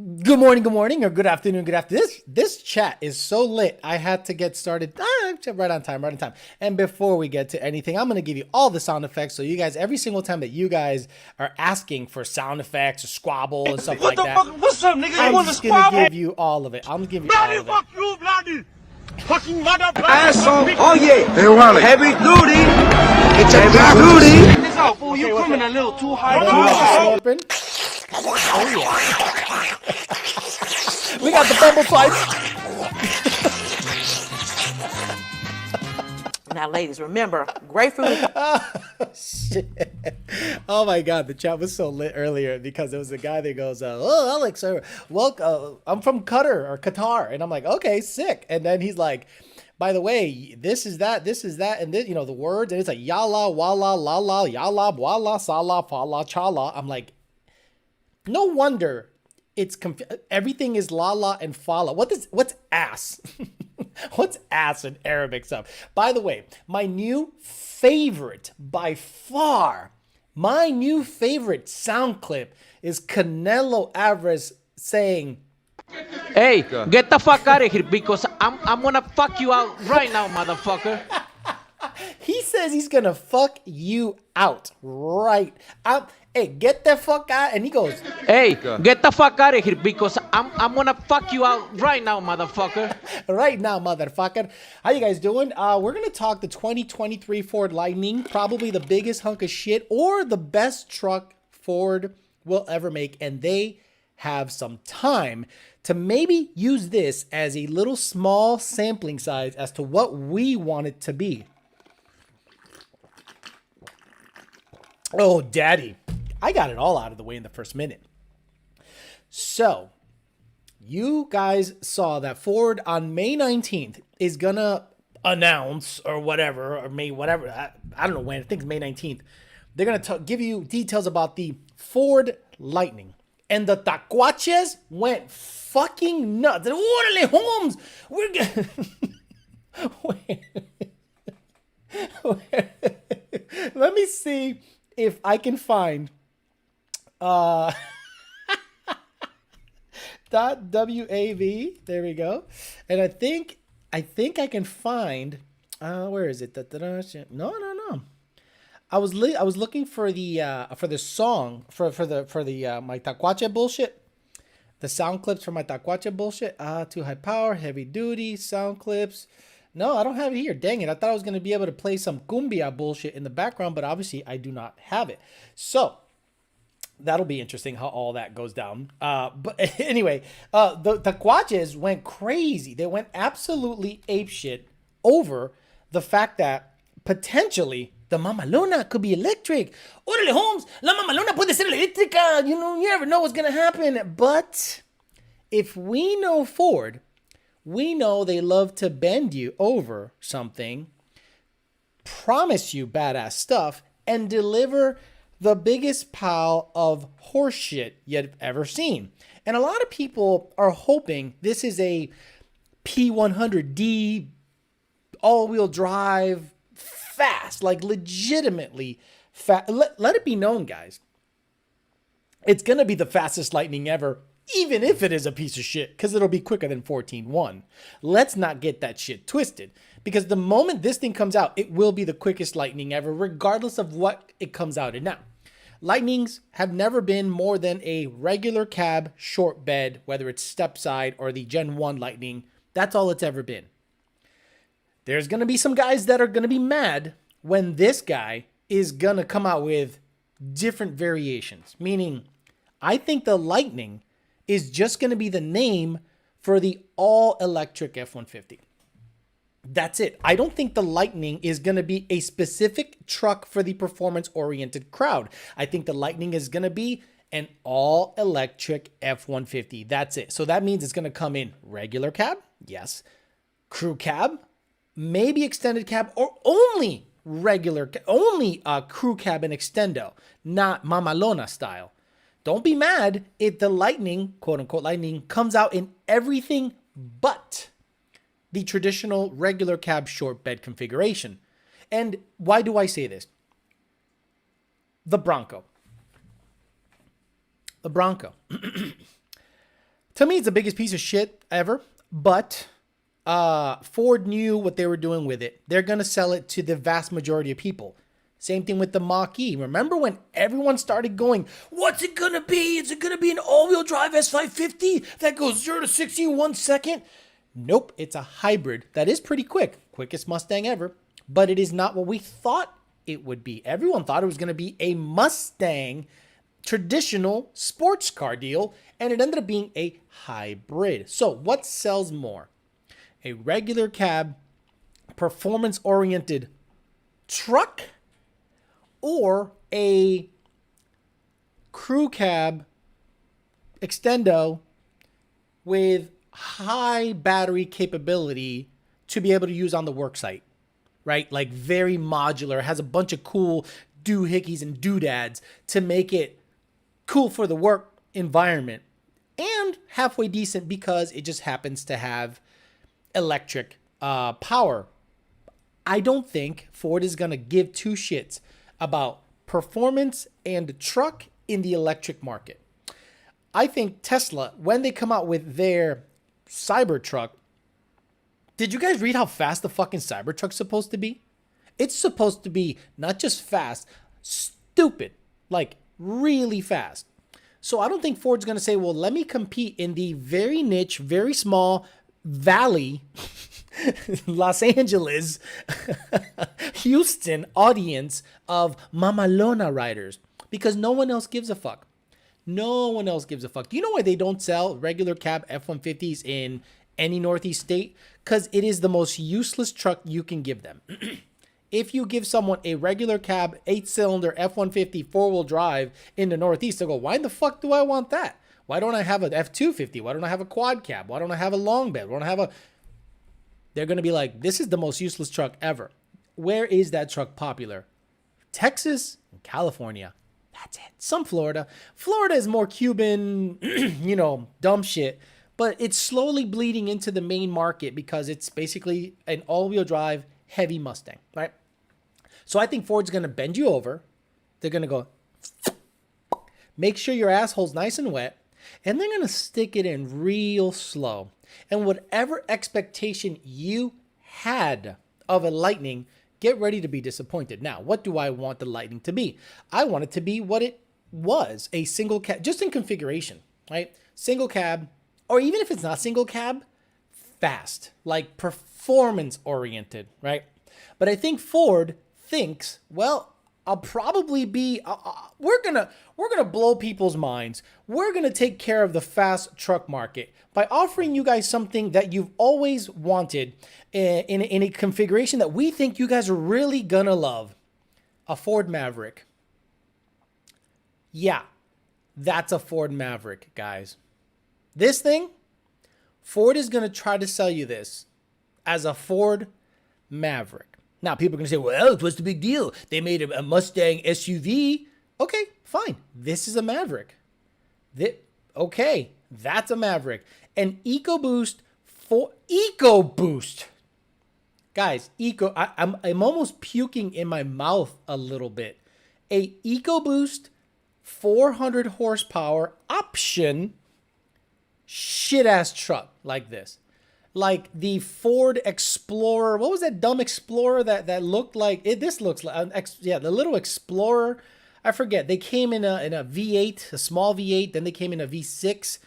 good morning, or good afternoon, good after. This chat is so lit. I had to get started right on time, right on time. And before we get to anything, I'm gonna give you all the sound effects so you guys, every single time that you guys are asking for sound effects or squabble and stuff What like the that, fuck? What's up, nigga? You I'm want to just gonna squabble? give you all of it. I'm gonna give you all of it. Fuck you, bloody! Fucking mother, Asshole. Oh yeah. Fiveohalex. Heavy duty. It's a Heavy duty. duty. Check this out, fool. You coming a little too high. I know you got the slurping. Oh yeah. We got the bumble fights. Now, ladies, remember, grapefruit. Shit. Oh my god, the chat was so lit earlier because there was a guy that goes, "Oh, Alex, I'm from Qatar," and I'm like, "Okay, sick." And then he's like, "By the way, this is that, and this, the words, and it's like yalla, walla, la la, yalla, walla, sala, fala, chala." I'm like, no wonder it's everything is la la and fala. What's ass? What's ass in Arabic stuff? By the way, my new favorite by far, my new favorite sound clip is Canelo Alvarez saying, "Hey, get the fuck out of here because I'm gonna fuck you out right now, motherfucker." he says he's gonna fuck you out right. Hey, get the fuck out, and he goes, "Hey, get the fuck out of here because I'm gonna fuck you out right now, motherfucker." right now, motherfucker. How you guys doing? We're gonna talk the 2023 Ford Lightning, probably the biggest hunk of shit or the best truck Ford will ever make, and they have some time to maybe use this as a little small sampling size as to what we want it to be. Oh, daddy. I got it all out of the way in the first minute. So, you guys saw that Ford on May 19th is gonna announce or whatever, or May whatever. I don't know when. I think it's May 19th. They're gonna give you details about the Ford Lightning. And the tacuaches went fucking nuts. Orale, Holmes! We're gonna... Let me see if I can find... .wav, there we go. And I think I can find where is it? No. I was looking for the song for the my tacuache bullshit. The sound clips for my tacuache bullshit. Too high power, heavy duty sound clips. No, I don't have it here. Dang it. I thought I was going to be able to play some cumbia bullshit in the background, but obviously I do not have it. So, that'll be interesting how all that goes down. But anyway, the Tacuaches went crazy. They went absolutely apeshit over the fact that potentially the Mama Luna could be electric. Orale, Holmes, la Mama Luna puede ser eléctrica. You never know what's going to happen. But if we know Ford, we know they love to bend you over something, promise you badass stuff, and deliver the biggest pile of horseshit you've ever seen. And a lot of people are hoping this is a P100D all-wheel drive fast, like legitimately fast. Let it be known, guys. It's going to be the fastest Lightning ever, even if it is a piece of shit, because it'll be quicker than 14.1. Let's not get that shit twisted, because the moment this thing comes out, it will be the quickest Lightning ever, regardless of what it comes out in now. Lightnings have never been more than a regular cab short bed, whether it's step side or the Gen 1 Lightning. That's all it's ever been. There's going to be some guys that are going to be mad when this guy is going to come out with different variations. Meaning, I think the Lightning is just going to be the name for the all-electric F-150. That's it. I don't think the Lightning is going to be a specific truck for the performance-oriented crowd. I think the Lightning is going to be an all-electric F-150. That's it. So that means it's going to come in regular cab, yes, crew cab, maybe extended cab, or only crew cab and extendo, not Mamalona style. Don't be mad if the Lightning, quote-unquote Lightning, comes out in everything but the traditional regular cab short bed configuration. And why do I say this? The Bronco. To me, it's the biggest piece of shit ever. But Ford knew what they were doing with it. They're going to sell it to the vast majority of people. Same thing with the Mach-E. Remember when everyone started going, what's it going to be? Is it going to be an all-wheel drive S550 that goes 0 to 60 in 1 second? Nope, it's a hybrid that is pretty quick. Quickest Mustang ever. But it is not what we thought it would be. Everyone thought it was going to be a Mustang traditional sports car deal, and it ended up being a hybrid. So what sells more? A regular cab, performance-oriented truck, or a crew cab extendo with high battery capability to be able to use on the work site, right? Like very modular, has a bunch of cool doohickeys and doodads to make it cool for the work environment and halfway decent because it just happens to have electric power. I don't think Ford is going to give two shits about performance and truck in the electric market. I think Tesla, when they come out with their Cybertruck, did you guys read how fast the fucking Cybertruck's supposed to be? It's supposed to be not just fast, stupid, like really fast. So I don't think Ford's going to say, well, let me compete in the very niche, very small valley, Los Angeles, Houston audience of Mamalona riders, because no one else gives a fuck. No one else gives a fuck. Do you know why they don't sell regular cab F-150s in any Northeast state? Because it is the most useless truck you can give them. If you give someone a regular cab 8-cylinder F-150 4-wheel drive in the Northeast, they'll go, why the fuck do I want that? Why don't I have an F-250? Why don't I have a quad cab? Why don't I have a long bed? Why don't I have a... They're going to be like, this is the most useless truck ever. Where is that truck popular? Texas and California. That's it. Some Florida. Florida is more Cuban, dumb shit. But it's slowly bleeding into the main market because it's basically an all-wheel drive heavy Mustang, right? So I think Ford's going to bend you over. They're going to go, make sure your asshole's nice and wet. And they're going to stick it in real slow. And whatever expectation you had of a Lightning, get ready to be disappointed. Now, what do I want the Lightning to be? I want it to be what it was, a single cab, just in configuration, right? Single cab, or even if it's not single cab, fast, like performance oriented, right? But I think Ford thinks, well, I'll probably be, we're gonna blow people's minds. We're gonna take care of the fast truck market by offering you guys something that you've always wanted in a configuration that we think you guys are really gonna love. A Ford Maverick. Yeah, that's a Ford Maverick, guys. This thing, Ford is gonna try to sell you this as a Ford Maverick. Now, people are going to say, well, what's the big deal? They made a Mustang SUV. Okay, fine. This is a Maverick. Okay, that's a Maverick. An EcoBoost for EcoBoost. Guys, I'm almost puking in my mouth a little bit. A EcoBoost 400 horsepower option shit-ass truck like this. Like the Ford Explorer. What was that dumb Explorer that looked like it? This looks like the little Explorer. I forget. They came in a V8, a small V8. Then they came in a V6.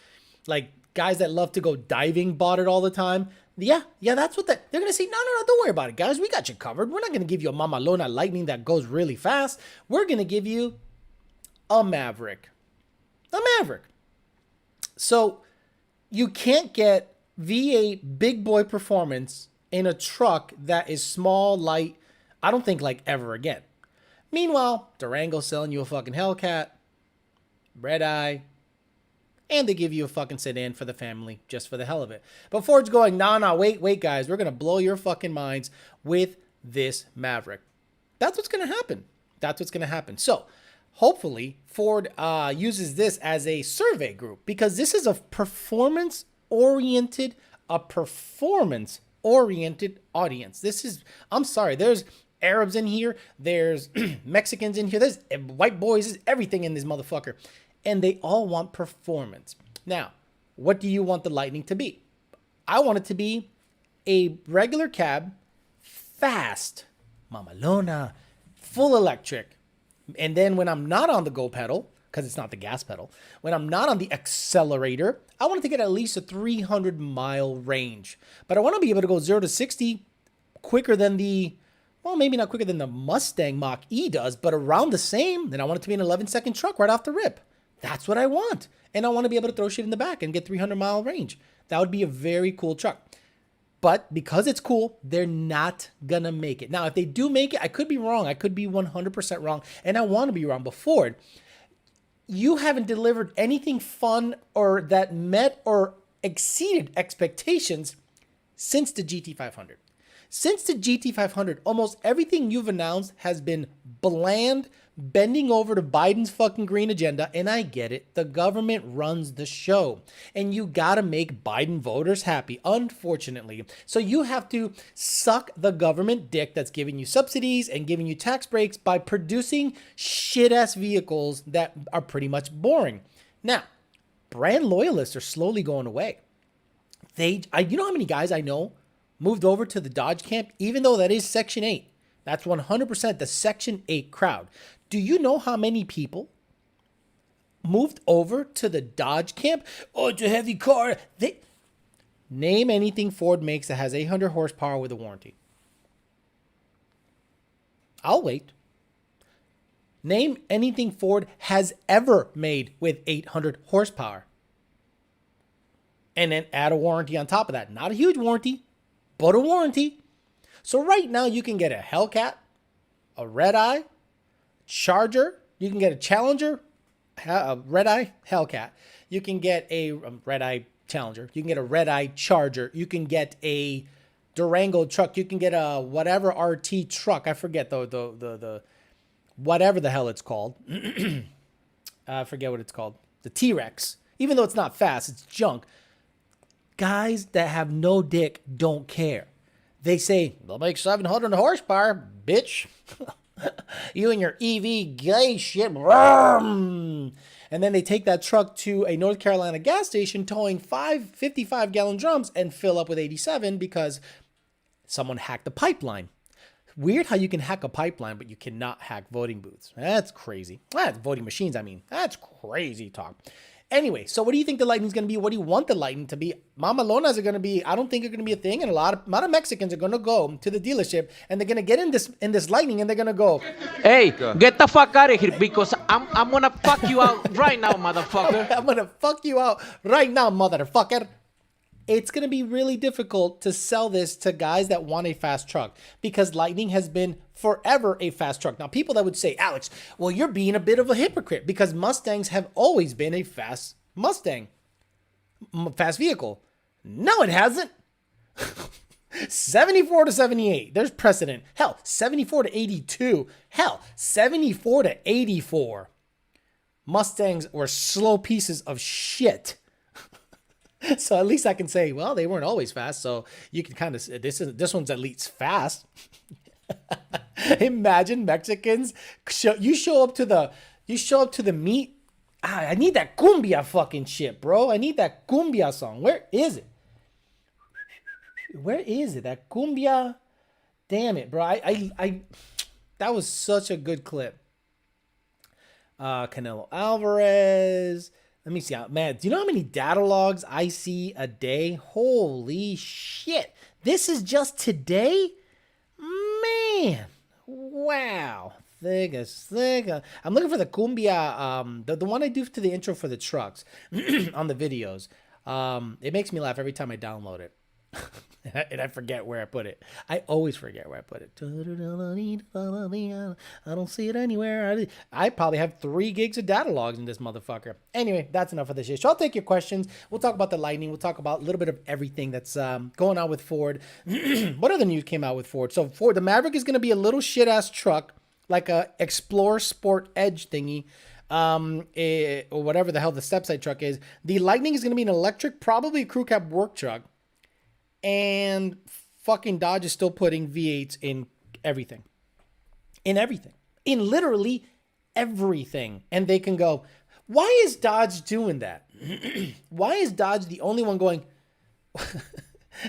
Like guys that love to go diving bought it all the time. Yeah, that's what they're gonna say. No, don't worry about it, guys. We got you covered. We're not gonna give you a Mamalona Lightning that goes really fast. We're gonna give you a Maverick. A Maverick. So you can't get V8 big boy performance in a truck that is small, light, I don't think like ever again. Meanwhile, Durango's selling you a fucking Hellcat, Red Eye, and they give you a fucking sedan for the family just for the hell of it. But Ford's going, nah, wait, guys, we're going to blow your fucking minds with this Maverick. That's what's going to happen. That's what's going to happen. So hopefully Ford uses this as a survey group because this is a performance-oriented audience. This is, I'm sorry, there's Arabs in here, there's Mexicans in here, there's white boys, there's everything in this motherfucker. And they all want performance. Now, what do you want the Lightning to be? I want it to be a regular cab, fast, mamalona, full electric. And then when I'm not on the go pedal, because it's not the gas pedal, when I'm not on the accelerator, I want it to get at least a 300-mile range. But I want to be able to go 0 to 60 quicker than well, maybe not quicker than the Mustang Mach-E does, but around the same. Then I want it to be an 11-second truck right off the rip. That's what I want. And I want to be able to throw shit in the back and get 300-mile range. That would be a very cool truck. But because it's cool, they're not going to make it. Now, if they do make it, I could be wrong. I could be 100% wrong. And I want to be wrong. But Ford, you haven't delivered anything fun or that met or exceeded expectations since the GT500. Since the GT500, almost everything you've announced has been bland, bending over to Biden's fucking green agenda, and I get it. The government runs the show, and you gotta make Biden voters happy, unfortunately. So you have to suck the government dick that's giving you subsidies and giving you tax breaks by producing shit-ass vehicles that are pretty much boring. Now, brand loyalists are slowly going away. You know how many guys I know moved over to the Dodge camp, even though that is Section 8. That's 100% the Section 8 crowd. Do you know how many people moved over to the Dodge camp? Oh, it's a heavy car. Name anything Ford makes that has 800 horsepower with a warranty. I'll wait. Name anything Ford has ever made with 800 horsepower. And then add a warranty on top of that. Not a huge warranty, but a warranty. So right now you can get a Hellcat, a Red Eye, Charger. You can get a Challenger, a Red Eye Hellcat. You can get a Red Eye Challenger. You can get a Red Eye Charger. You can get a Durango truck. You can get a whatever RT truck. I forget the whatever the hell it's called. I forget what it's called. The T-Rex. Even though it's not fast, it's junk. Guys that have no dick don't care. They say, they'll make 700 horsepower, bitch. You and your EV gay shit. And then they take that truck to a North Carolina gas station towing 5 55-gallon drums and fill up with 87 because someone hacked the pipeline. Weird how you can hack a pipeline, but you cannot hack voting booths. That's crazy. That's voting machines, I mean. That's crazy talk. Anyway, so what do you think the Lightning's going to be? What do you want the Lightning to be? Mamalonas are going to be, I don't think are going to be a thing. And a lot of Mexicans are going to go to the dealership and they're going to get in this Lightning and they're going to go, Hey, get the fuck out of here because I'm gonna fuck you out right now, motherfucker. I'm going to fuck you out right now, motherfucker. It's going to be really difficult to sell this to guys that want a fast truck because Lightning has been forever a fast truck. Now, people that would say, Alex, well, you're being a bit of a hypocrite because Mustangs have always been a fast vehicle. No, it hasn't. 74 to 78. There's precedent. Hell, 74 to 82. Hell, 74 to 84. Mustangs were slow pieces of shit. So at least I can say, well, they weren't always fast. So you can kind of, this one's at least fast. Imagine Mexicans, you show up to the meet. I need that cumbia fucking shit, bro. I need that cumbia song. Where is it? Where is it? That cumbia. Damn it, bro. I that was such a good clip. Canelo Alvarez. Let me see. Man, do you know how many data logs I see a day? Holy shit. This is just today? Man. Wow. Thick. I'm looking for the cumbia, the one I do to the intro for the trucks on the videos. It makes me laugh every time I download it. And I forget where I put it. I always forget where I put it. I don't see it anywhere. I probably have 3 gigs of data logs in this motherfucker. Anyway, that's enough of this shit. So I'll take your questions. We'll talk about the Lightning. We'll talk about a little bit of everything that's going on with Ford. What other news came out with Ford? So Ford, the Maverick is going to be a little shit-ass truck, like a Explorer Sport Edge thingy. Or whatever the hell the step-side truck is. The Lightning is going to be an electric, probably a crew cab work truck. And fucking Dodge is still putting V8s in everything. In everything. In literally everything. And they can go, why is Dodge doing that? Why is Dodge the only one going,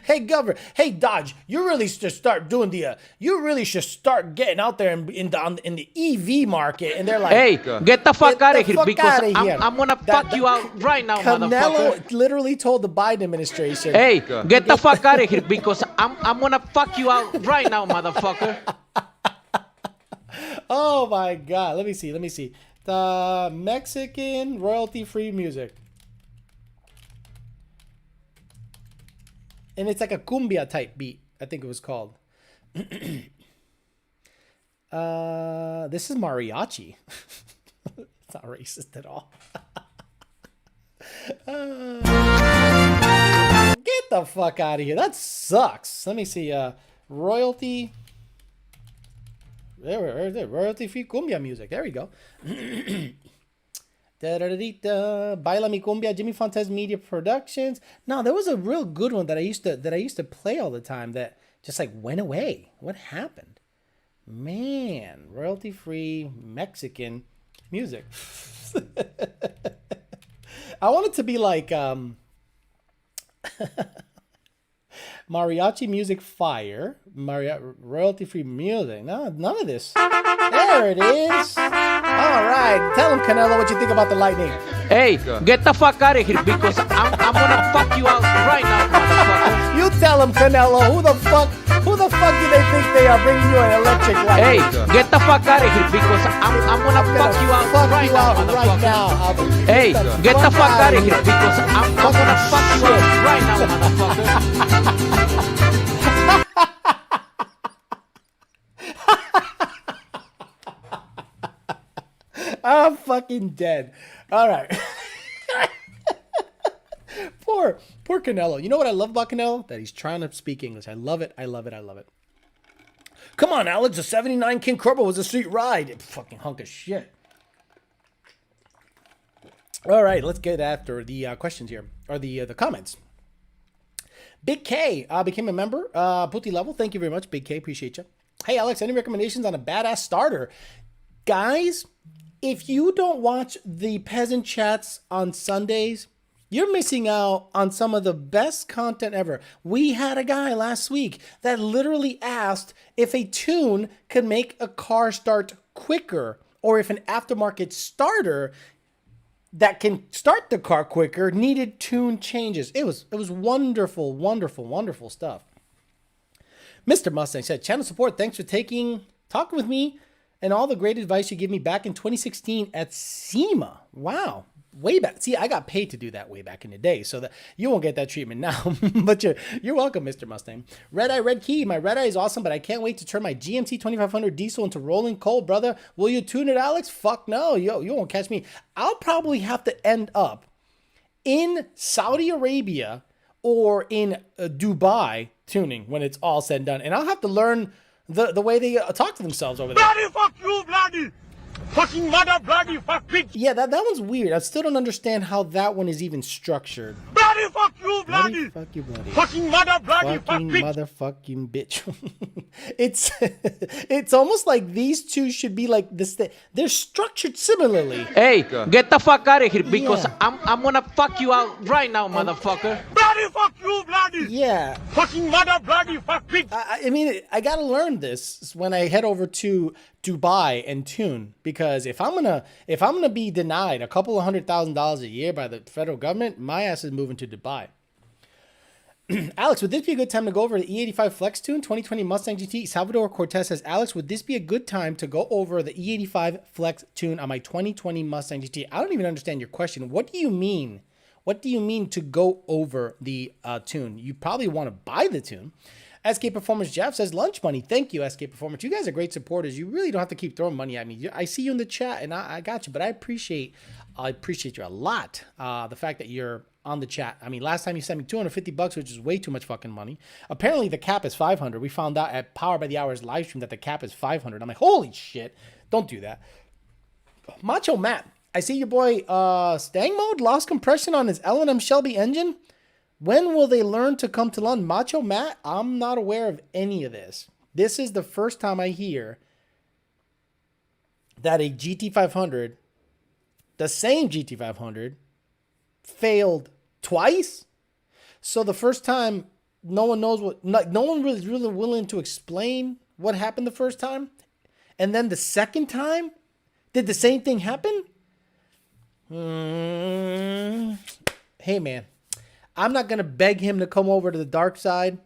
hey, Governor, hey, Dodge, you really should start doing you really should start getting out there in the EV market. And they're like, Hey, get the fuck out of here fuck because outta here. I'm gonna fuck you out right now, motherfucker. Canelo literally told the Biden administration, Hey, get the fuck out of here because I'm gonna fuck you out right now, motherfucker. oh my God, let me see. The Mexican royalty-free music. And it's like a cumbia type beat, I think it was called. This is mariachi. It's not racist at all. Get the fuck out of here. That sucks. Let me see. Royalty. There. Royalty-free cumbia music. There we go. Baila Mi Cumbia, Jimmy Fontes Media Productions. No, there was a real good one that I used to play all the time that just like went away. What happened? Man, royalty-free Mexican music. I want it to be like mariachi music fire, royalty-free music. No, none of this. There it is. All right, tell him, Canelo, what you think about the lightning. Hey, get the fuck out of here because I'm gonna fuck you out right now, motherfucker. You tell him, Canelo, who the fuck do they think they are bringing you an electric light? Hey, get the fuck out of here because I'm gonna fuck you out right now, motherfucker. Hey, get the fuck out of here because I'm gonna fuck you out right now, motherfucker. I'm fucking dead. All right. Poor Canelo. You know what I love about Canelo? That he's trying to speak English. I love it. Come on, Alex. The 79 King Cobra was a sweet ride. Fucking hunk of shit. All right, let's get after the questions here, or the comments. Big K became a member. Puti level. Thank you very much, Big K. Appreciate you. Hey, Alex, any recommendations on a badass starter? Guys, if you don't watch the Peasant Chats on Sundays, you're missing out on some of the best content ever. We had a guy last week that literally asked if a tune could make a car start quicker, or if an aftermarket starter that can start the car quicker needed tune changes. It was wonderful stuff. Mr. Mustang said, channel support, thanks for talking with me and all the great advice you gave me back in 2016 at SEMA. Wow. Way back. See, I got paid to do that way back in the day, so that you won't get that treatment now. But you're welcome, Mr. Mustang. Red Eye Red Key. My Red Eye is awesome, but I can't wait to turn my GMC 2500 diesel into rolling coal, brother. Will you tune it, Alex? Fuck no. You won't catch me. I'll probably have to end up in Saudi Arabia or in Dubai tuning when it's all said and done. And I'll have to learn the way they talk to themselves over there. Bloody fuck you, bloody! Fucking mother, bloody fuck bitch! Yeah, that one's weird. I still don't understand how that one is even structured. Bloody fuck you, bloody! Fuck you, bloody. Fucking mother, bloody fuck Fucking bitch! motherfucking bitch. It's almost like these two should be like this. They're structured similarly. Hey, get the fuck out of here because Yeah. I'm gonna fuck you out right now, motherfucker. Bloody fuck you, bloody! Yeah. Fucking mother, bloody fuck bitch! I mean, I gotta learn this when I head over to Dubai and tune, because if I'm gonna be denied a couple of $100,000 a year by the federal government, my ass is moving to Dubai. Alex, would this be a good time to go over the E85 Flex Tune 2020 Mustang GT? Salvador Cortez says, Alex, would this be a good time to go over the E85 Flex Tune on my 2020 Mustang GT? I don't even understand your question. What do you mean? What do you mean to go over the tune? You probably want to buy the tune. SK Performance Jeff says, lunch money. Thank you, SK Performance. You guys are great supporters. You really don't have to keep throwing money at me. I see you in the chat, and I got you, but I appreciate you a lot. The fact that you're on the chat. I mean, last time you sent me $250, which is way too much fucking money. Apparently, the cap is 500. We found out at Power by the Hours live stream that the cap is 500. I'm like, holy shit! Don't do that. Macho Matt, I see your boy Stang Mode lost compression on his L&M Shelby engine. When will they learn to come to London? Macho Matt, I'm not aware of any of this. This is the first time I hear that a GT500, the same GT500, failed twice. So the first time, no one knows no one was really willing to explain what happened the first time. And then the second time, did the same thing happen? Hey, man, I'm not going to beg him to come over to the dark side.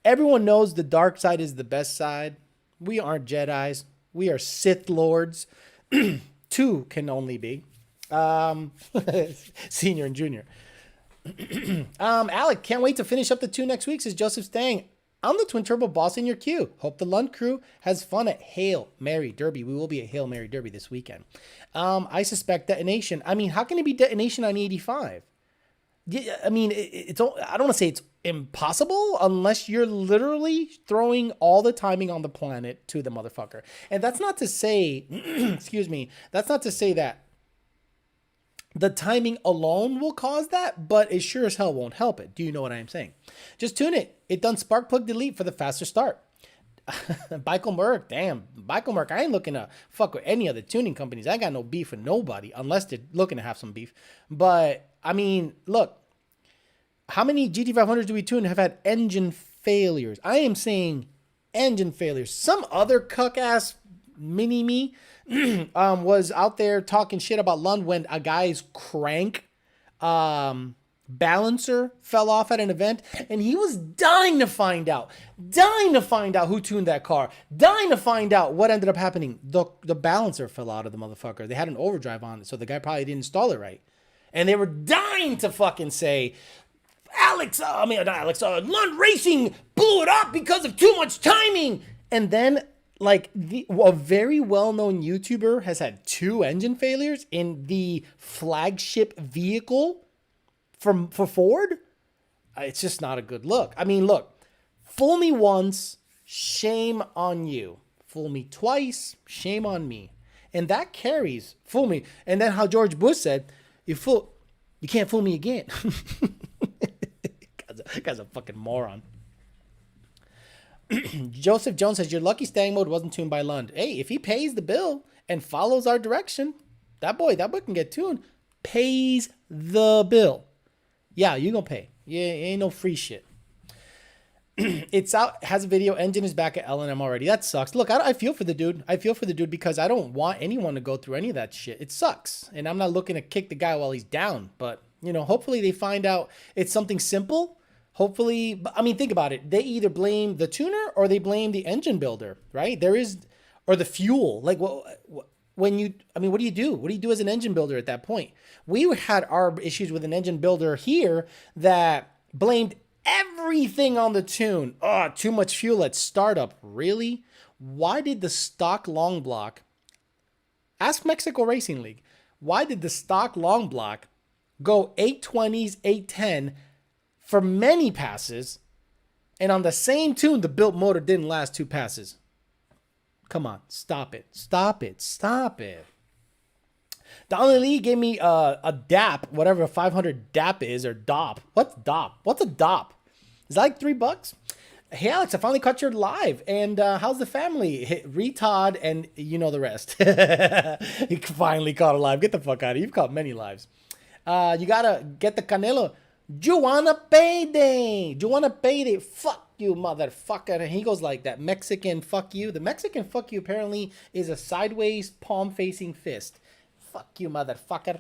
Everyone knows the dark side is the best side. We aren't Jedis. We are Sith Lords. Two can only be. Senior and junior. Alec, can't wait to finish up the 2 next week, says Joseph Stang. I'm the Twin Turbo boss in your queue. Hope the Lund crew has fun at Hail Mary Derby. We will be at Hail Mary Derby this weekend. I suspect detonation. I mean, how can it be detonation on 85? I mean, I don't want to say it's impossible unless you're literally throwing all the timing on the planet to the motherfucker. And that's not to say, excuse me, that's not to say that the timing alone will cause that, but it sure as hell won't help it. Do you know what I'm saying? Just tune it. It done spark plug delete for the faster start. Michael Merck, damn. Michael Merck, I ain't looking to fuck with any other tuning companies. I got no beef with nobody unless they're looking to have some beef. But, I mean, look. How many GT500s do we tune have had engine failures? I am saying engine failures. Some other cuck-ass mini-me was out there talking shit about Lund when a guy's crank balancer fell off at an event, and he was dying to find out who tuned that car, dying to find out what ended up happening. The balancer fell out of the motherfucker. They had an overdrive on it, so the guy probably didn't install it right. And they were dying to fucking say, Lund Racing blew it up because of too much timing. And then, like, a very well-known YouTuber has had 2 engine failures in the flagship vehicle for Ford. It's just not a good look. I mean, look, fool me once, shame on you. Fool me twice, shame on me. And that carries, fool me. And then how George Bush said, you can't fool me again. Guy's a fucking moron. Joseph Jones says, your lucky Stang mode wasn't tuned by Lund. Hey, if he pays the bill and follows our direction, that boy can get tuned. Pays the bill. Yeah, you gonna pay. Yeah, ain't no free shit. It's out, has a video, engine is back at L&M already. That sucks. Look, I feel for the dude. I feel for the dude because I don't want anyone to go through any of that shit. It sucks. And I'm not looking to kick the guy while he's down. But, you know, hopefully they find out it's something simple. Hopefully, I mean, think about it. They either blame the tuner or they blame the engine builder, right? Or the fuel. Like, what do you do? What do you do as an engine builder at that point? We had our issues with an engine builder here that blamed everything on the tune. Oh, too much fuel at startup. Really? Why did the stock long block, ask Mexico Racing League, why did the stock long block go 820s, 810 for many passes, and on the same tune, the built motor didn't last 2 passes? Come on, stop it. Donald Lee gave me a DAP, whatever a 500 DAP is, or DOP. What's DOP? What's a DOP? Is that like $3? Hey, Alex, I finally caught your live. And how's the family? Retard, and you know the rest. You finally caught a live. Get the fuck out of here. You've caught many lives. You got to get the Canelo. You wanna payday? Fuck you, motherfucker. And he goes like that. Mexican fuck you. The Mexican fuck you apparently is a sideways palm-facing fist. Fuck you, motherfucker.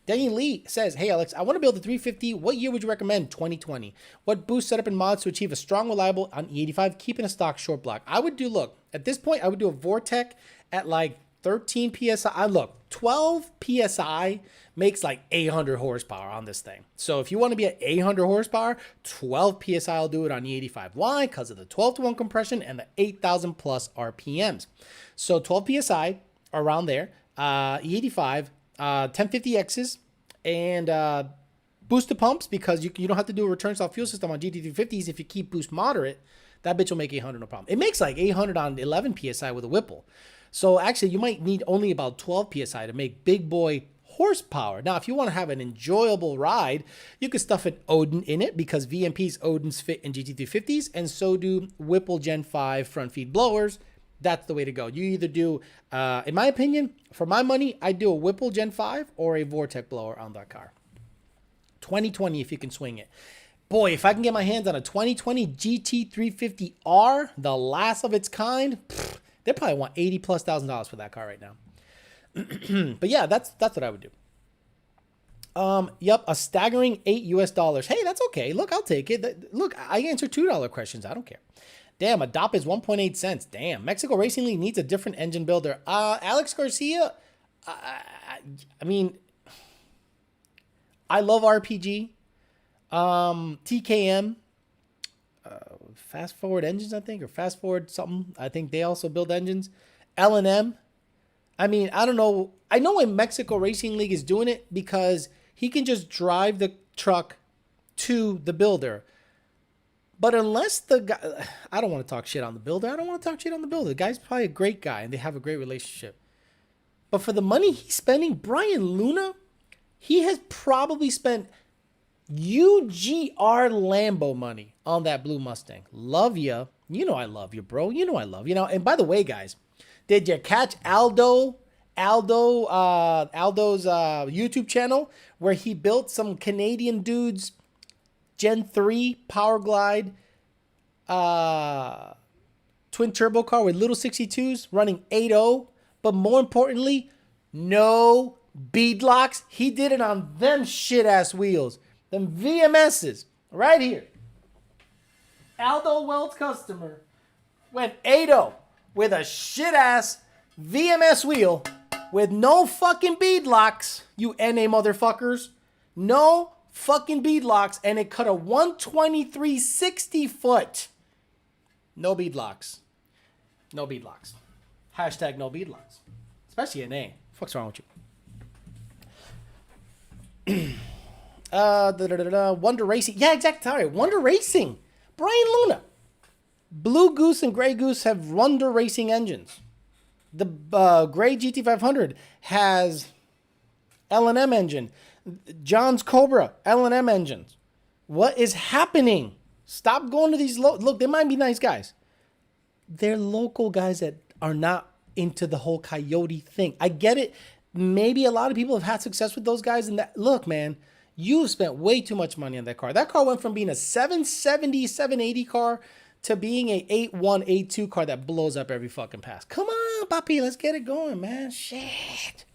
Daniel Lee says, hey, Alex, I want to build a 350. What year would you recommend? 2020. What boost setup and mods to achieve a strong, reliable on E85, keeping a stock short block? I would do, look, at this point, I would do a Vortec at like 13 PSI. Look, 12 PSI makes like 800 horsepower on this thing. So if you want to be at 800 horsepower, 12 PSI will do it on E85. Why? Because of the 12-to-1 compression and the 8,000 plus RPMs. So 12 PSI around there, E85, 1050Xs, and boost the pumps, because you don't have to do a return style fuel system on GT350s. If you keep boost moderate, that bitch will make 800 no problem. It makes like 800 on 11 PSI with a Whipple. So actually, you might need only about 12 PSI to make big boy horsepower. Now, if you want to have an enjoyable ride, you could stuff an Odin in it, because VMP's Odins fit in GT350s, and so do Whipple Gen 5 front feed blowers. That's the way to go. You either do, in my opinion, for my money, I do a Whipple Gen 5 or a Vortec blower on that car. 2020 if you can swing it. Boy, if I can get my hands on a 2020 GT350R, the last of its kind, they probably want $80,000+ for that car right now. But yeah, that's what I would do. Yep, a staggering $8 US. Hey, that's okay. Look, I'll take it. Look, I answer $2 questions. I don't care. Damn, a DOP is 1.8 cents. Damn, Mexico Racing League needs a different engine builder. Alex Garcia, I mean, I love RPG. TKM, Fast Forward Engines, I think, or Fast Forward something. I think they also build engines. L&M. I mean, I don't know. I know when Mexico Racing League is doing it because he can just drive the truck to the builder. But unless the guy, I don't want to talk shit on the builder. The guy's probably a great guy and they have a great relationship. But for the money he's spending, Brian Luna, he has probably spent UGR Lambo money on that blue Mustang. Love ya. You know I love you, bro. You know I love you. Now, and by the way, guys, did you catch Aldo's YouTube channel where he built some Canadian dudes Gen 3 Power Glide twin turbo car with little 62s running 8.0, but more importantly, no beadlocks. He did it on them shit ass wheels. Them VMSs right here. Aldo Weld's customer went 8.0 with a shit ass VMS wheel with no fucking beadlocks, you NA motherfuckers. No fucking beadlocks, and it cut a 123/60 foot. No beadlocks. No beadlocks. Hashtag no beadlocks. Especially NA. What's wrong with you? Wonder Racing. Yeah, exactly. Sorry. Wonder Racing. Brian Luna. Blue Goose and Gray Goose have Wonder Racing engines. The Gray GT500 has L&M engine. John's Cobra, L&M engines. What is happening? Stop going to these look, they might be nice guys. They're local guys that are not into the whole coyote thing. I get it. Maybe a lot of people have had success with those guys. And that, look, man, you spent way too much money on that car. That car went from being a 770, 780 car to being a 81, 82 car that blows up every fucking pass. Come on, papi, let's get it going, man. Shit.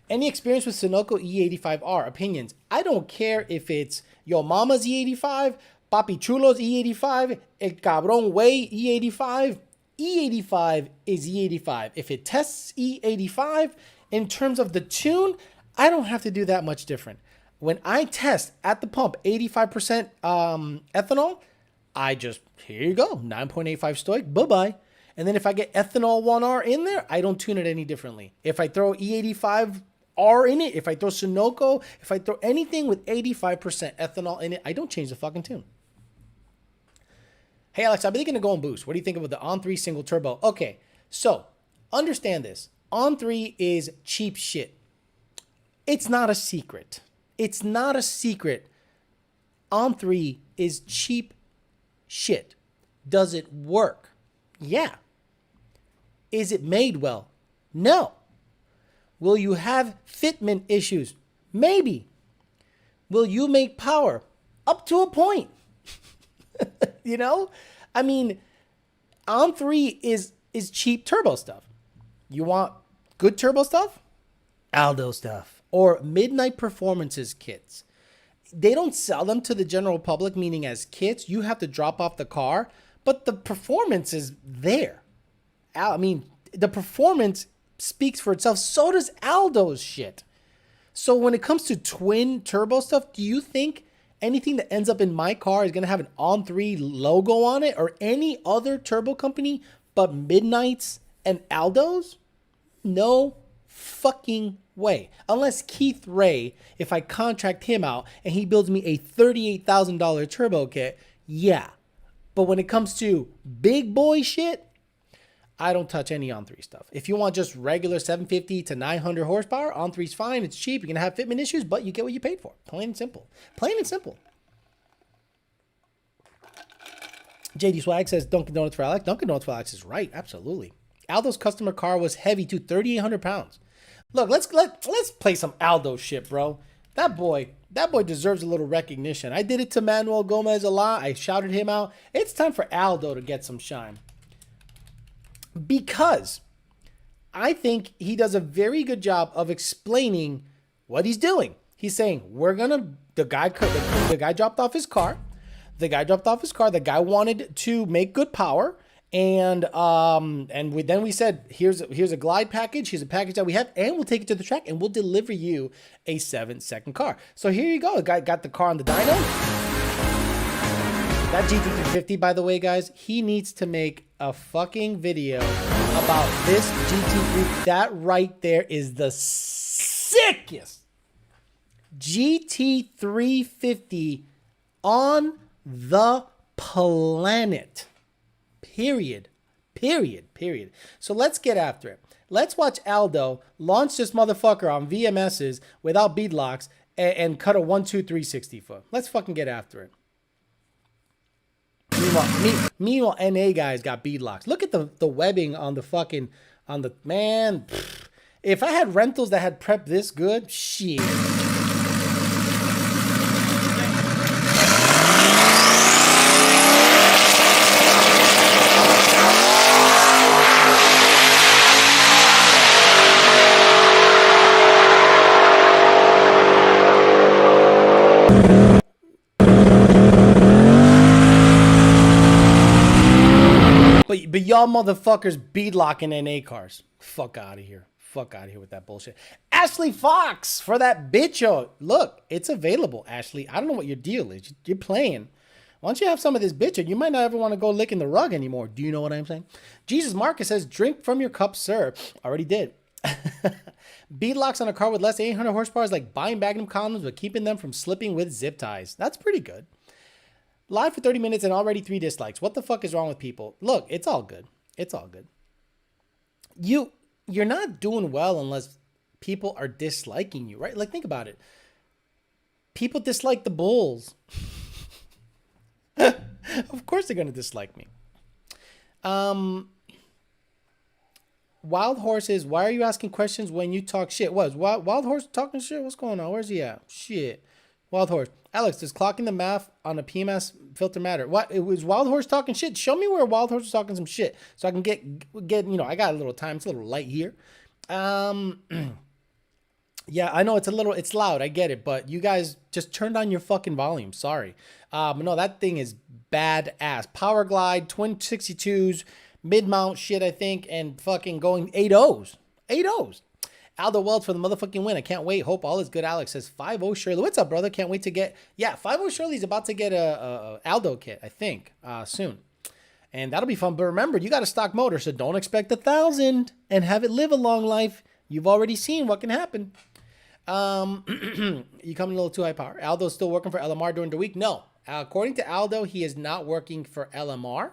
Any experience with Sunoco E85R? Opinions. I don't care if it's Yo Mama's E85, Papi Chulo's E85, El Cabron Way E85. E85 is E85. If it tests E85 in terms of the tune, I don't have to do that much different. When I test at the pump 85% ethanol, I just, here you go, 9.85 stoic, bye-bye. And then if I get ethanol 1R in there, I don't tune it any differently. If I throw E85R in it, if I throw Sunoco, if I throw anything with 85% ethanol in it, I don't change the fucking tune. Hey, Alex, I've been thinking of going boost. What do you think about the On3 single turbo? Okay, so understand this. On3 is cheap shit. It's not a secret. It's not a secret. On3 is cheap shit. Does it work? Yeah. Is it made well? No. Will you have fitment issues? Maybe. Will you make power? Up to a point. You know? I mean, On3 is cheap turbo stuff. You want good turbo stuff? Aldo stuff. Or Midnight Performances kits. They don't sell them to the general public, meaning as kits. You have to drop off the car. But the performance is there. I mean, the performance speaks for itself. So does Aldo's shit. So when it comes to twin turbo stuff, do you think anything that ends up in my car is going to have an On3 logo on it or any other turbo company but Midnights and Aldo's? No fucking way. Unless Keith Ray, if I contract him out and he builds me a $38,000 turbo kit, yeah. But when it comes to big boy shit, I don't touch any On3 stuff. If you want just regular 750 to 900 horsepower, On3's fine. It's cheap. You're going to have fitment issues, but you get what you paid for. Plain and simple. Plain and simple. JD Swag says Dunkin' Donuts for Alex. Dunkin' Donuts for Alex is right. Absolutely. Aldo's customer car was heavy too, 3,800 pounds. Look, let's play some Aldo shit, bro. That boy deserves a little recognition. I did it to Manuel Gomez a lot. I shouted him out. It's time for Aldo to get some shine. Because I think he does a very good job of explaining what he's doing. He's saying, the guy dropped off his car. The guy wanted to make good power. And we said, here's a glide package. Here's a package that we have, and we'll take it to the track, and we'll deliver you a 7-second car. So here you go. The guy got the car on the dyno. That GT350, by the way, guys, he needs to make a fucking video about this GT3. That right there is the sickest GT350 on the planet. Period. So let's get after it. Let's watch Aldo launch this motherfucker on VMSs without beadlocks and cut a 1-2-360 foot. Let's fucking get after it. Meanwhile, NA guys got beadlocks. Look at the webbing on the man. Pfft. If I had rentals that had prepped this good, shit. But y'all motherfuckers beadlocking NA cars. Fuck out of here. With that bullshit. Ashley Fox for that bitch. Look, it's available, Ashley. I don't know what your deal is. You're playing. Once you have some of this bitch, you might not ever want to go licking the rug anymore. Do you know what I'm saying? Jesus Marcus says, drink from your cup, sir. Already did. Beadlocks on a car with less than 800 horsepower is like buying Magnum condoms but keeping them from slipping with zip ties. That's pretty good. Live for 30 minutes and already 3 dislikes. What the fuck is wrong with people? Look, it's all good. You're not doing well unless people are disliking you, right? Like, think about it. People dislike the Bulls. Of course they're going to dislike me. Wild Horses, why are you asking questions when you talk shit? What, is Wild Horse talking shit? What's going on? Where's he at? Shit. Wild Horse. Alex, does clocking the math on a PMS filter matter? What? It was Wild Horse talking shit. Show me where Wild Horse was talking some shit so I can get, I got a little time. It's a little light here. Yeah, I know it's loud. I get it, but you guys just turned on your fucking volume. Sorry. No, that thing is badass. Power Glide, twin 62s, mid-mount shit, I think, and fucking going 8.0s. 8.0s. Aldo Wells for the motherfucking win. I can't wait. Hope all is good. Alex says 5-0 Shirley. What's up, brother? Can't wait to get... Yeah, 5-0 Shirley's about to get a Aldo kit, I think, soon. And that'll be fun. But remember, you got a stock motor, so don't expect 1,000 and have it live a long life. You've already seen what can happen. You coming a little too high power. Aldo's still working for LMR during the week? No. According to Aldo, he is not working for LMR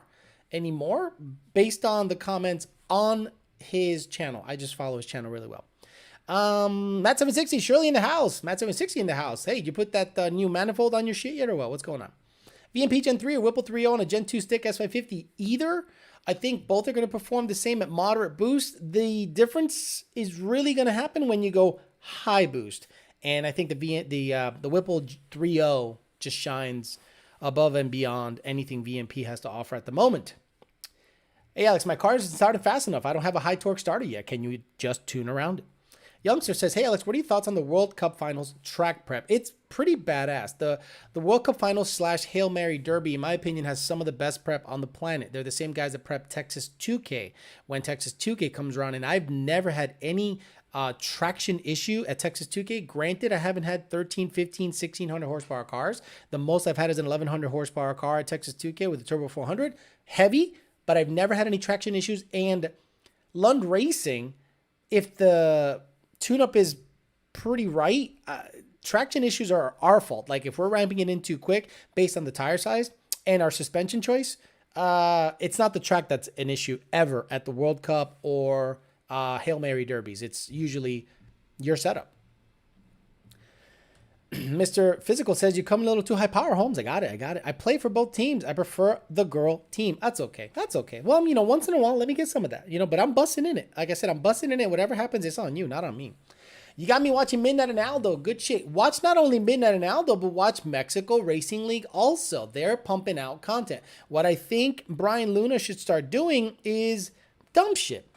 anymore based on the comments on his channel. I just follow his channel really well. Matt 760, Shirley in the house. Matt 760 in the house. Hey, did you put that new manifold on your shit yet or what? What's going on? VMP Gen 3 or Whipple 3.0 and a Gen 2 stick S550? Either. I think both are going to perform the same at moderate boost. The difference is really going to happen when you go high boost. And I think the Whipple 3.0 just shines above and beyond anything VMP has to offer at the moment. Hey, Alex, my car isn't started fast enough. I don't have a high torque starter yet. Can you just tune around it? Youngster says, hey, Alex, what are your thoughts on the World Cup Finals track prep? It's pretty badass. The World Cup Finals / Hail Mary Derby, in my opinion, has some of the best prep on the planet. They're the same guys that prep Texas 2K when Texas 2K comes around, and I've never had any traction issue at Texas 2K. Granted, I haven't had 13, 15, 1600 horsepower cars. The most I've had is an 1100 horsepower car at Texas 2K with a Turbo 400. Heavy, but I've never had any traction issues. And Lund Racing, if the tune-up is pretty right, traction issues are our fault. Like if we're ramping it in too quick based on the tire size and our suspension choice, it's not the track that's an issue ever at the World Cup or Hail Mary Derbies. It's usually your setup. Mr. Physical says you come a little too high power, Holmes. I got it. I play for both teams. I prefer the girl team. That's okay. Well, once in a while, let me get some of that, but I'm busting in it. Like I said, I'm busting in it. Whatever happens, it's on you, not on me. You got me watching Midnight and Aldo. Good shit. Watch not only Midnight and Aldo, but watch Mexico Racing League also. They're pumping out content. What I think Brian Luna should start doing is dumb shit.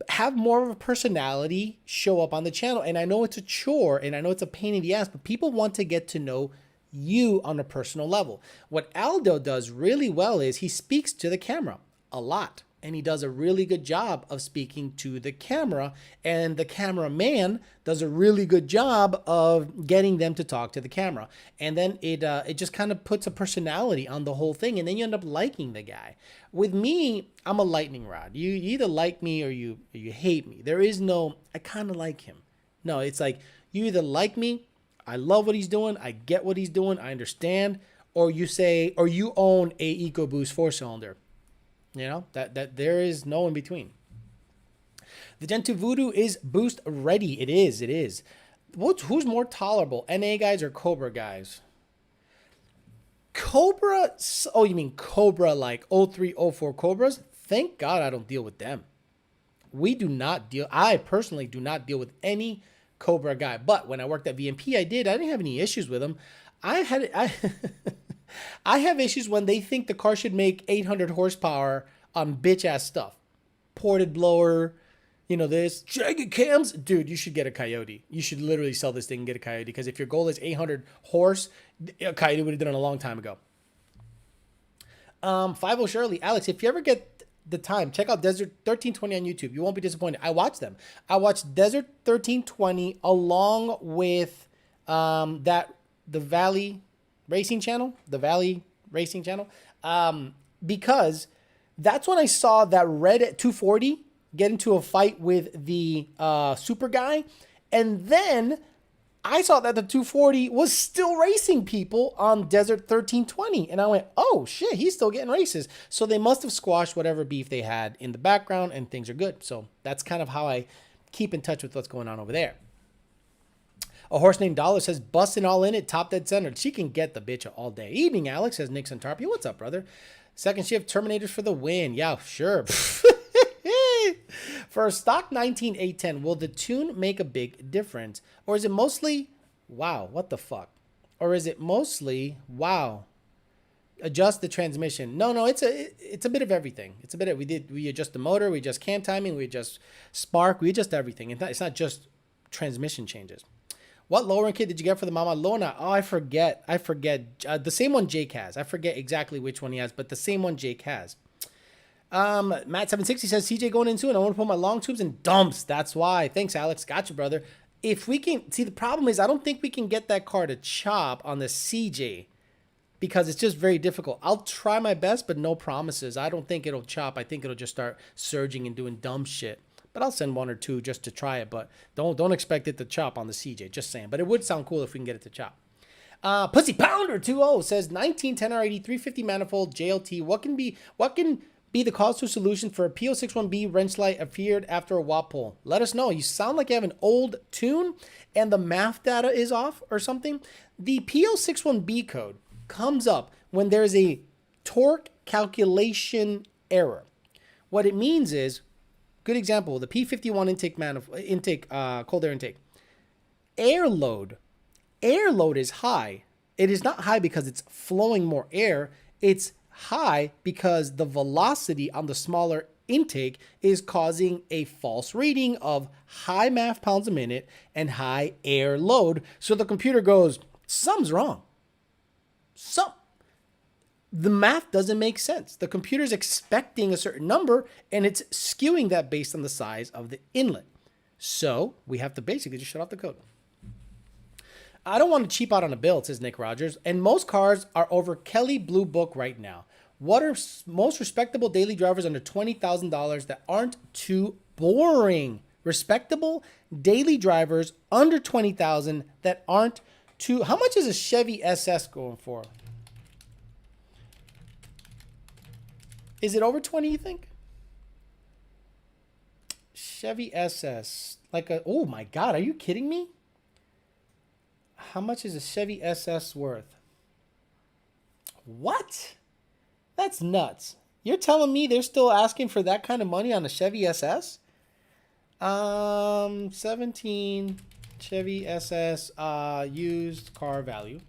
Have more of a personality show up on the channel. And I know it's a chore and I know it's a pain in the ass, but people want to get to know you on a personal level. What Aldo does really well is he speaks to the camera a lot. And he does a really good job of speaking to the camera. And the cameraman does a really good job of getting them to talk to the camera. And then it just kind of puts a personality on the whole thing. And then you end up liking the guy. With me, I'm a lightning rod. You either like me or you hate me. There is no, I kind of like him. No, it's like you either like me, I love what he's doing, I get what he's doing, I understand. Or you say, or you own a EcoBoost 4-cylinder. That there is no in between. The Gen 2 Voodoo is boost ready. It is. Who's more tolerable, NA guys or Cobra guys? Cobra, oh, you mean Cobra like 03, 04 Cobras? Thank God I don't deal with them. I personally do not deal with any Cobra guy. But when I worked at VMP, I didn't have any issues with them. I have issues when they think the car should make 800 horsepower on bitch ass stuff. Ported blower, this. Should I get cams? Dude, you should get a Coyote. You should literally sell this thing and get a Coyote, because if your goal is 800 horse, a Coyote would have done it a long time ago. Fiveohalex Shirley, Alex, if you ever get the time, check out Desert 1320 on YouTube. You won't be disappointed. I watch them. I watched Desert 1320 along with the Valley Racing Channel, because that's when I saw that red at 240 get into a fight with the super guy. And then I saw that the 240 was still racing people on Desert 1320. And I went, oh shit, he's still getting races. So they must have squashed whatever beef they had in the background and things are good. So that's kind of how I keep in touch with what's going on over there. A horse named Dollar says, busting all in it, top dead center. She can get the bitch all day. Evening, Alex, says Nixon Tarpia. What's up, brother? Second shift, Terminators for the win. Yeah, sure. For a stock 19810, will the tune make a big difference? Or is it mostly, wow, what the fuck? Or is it mostly, wow, adjust the transmission? No, it's a bit of everything. We adjust the motor, we adjust cam timing, we adjust spark, we adjust everything. It's not just transmission changes. What lowering kit did you get for the Mama Lona? Oh, I forget. The same one Jake has. I forget exactly which one he has, but the same one Jake has. Matt760 says, CJ going in soon. I want to put my long tubes in dumps. That's why. Thanks, Alex. Gotcha, brother. If we can, see, the problem is I don't think we can get that car to chop on the CJ because it's just very difficult. I'll try my best, but no promises. I don't think it'll chop. I think it'll just start surging and doing dumb shit. But I'll send one or two just to try it. But don't expect it to chop on the CJ. Just saying. But it would sound cool if we can get it to chop. Pussy Pounder 20 says 1910R80 350 manifold JLT. What can be the cause to solution for a P061B wrench light appeared after a watt pull? Let us know. You sound like you have an old tune and the math data is off or something. The P061B code comes up when there's a torque calculation error. What it means is, good example, the P51 cold air intake. Air load is high. It is not high because it's flowing more air. It's high because the velocity on the smaller intake is causing a false reading of high MAF pounds a minute and high air load. So the computer goes, something's wrong. The math doesn't make sense. The computer's expecting a certain number and it's skewing that based on the size of the inlet. So we have to basically just shut off the code. I don't want to cheap out on a bill, says Nick Rogers, and most cars are over Kelly Blue Book right now. What are most respectable daily drivers under $20,000 that aren't too boring? Respectable daily drivers under $20,000 that aren't too... How much is a Chevy SS going for? Is it over 20, you think? Chevy SS. Oh my God, are you kidding me? How much is a Chevy SS worth? What? That's nuts. You're telling me they're still asking for that kind of money on a Chevy SS? 17 Chevy SS used car value.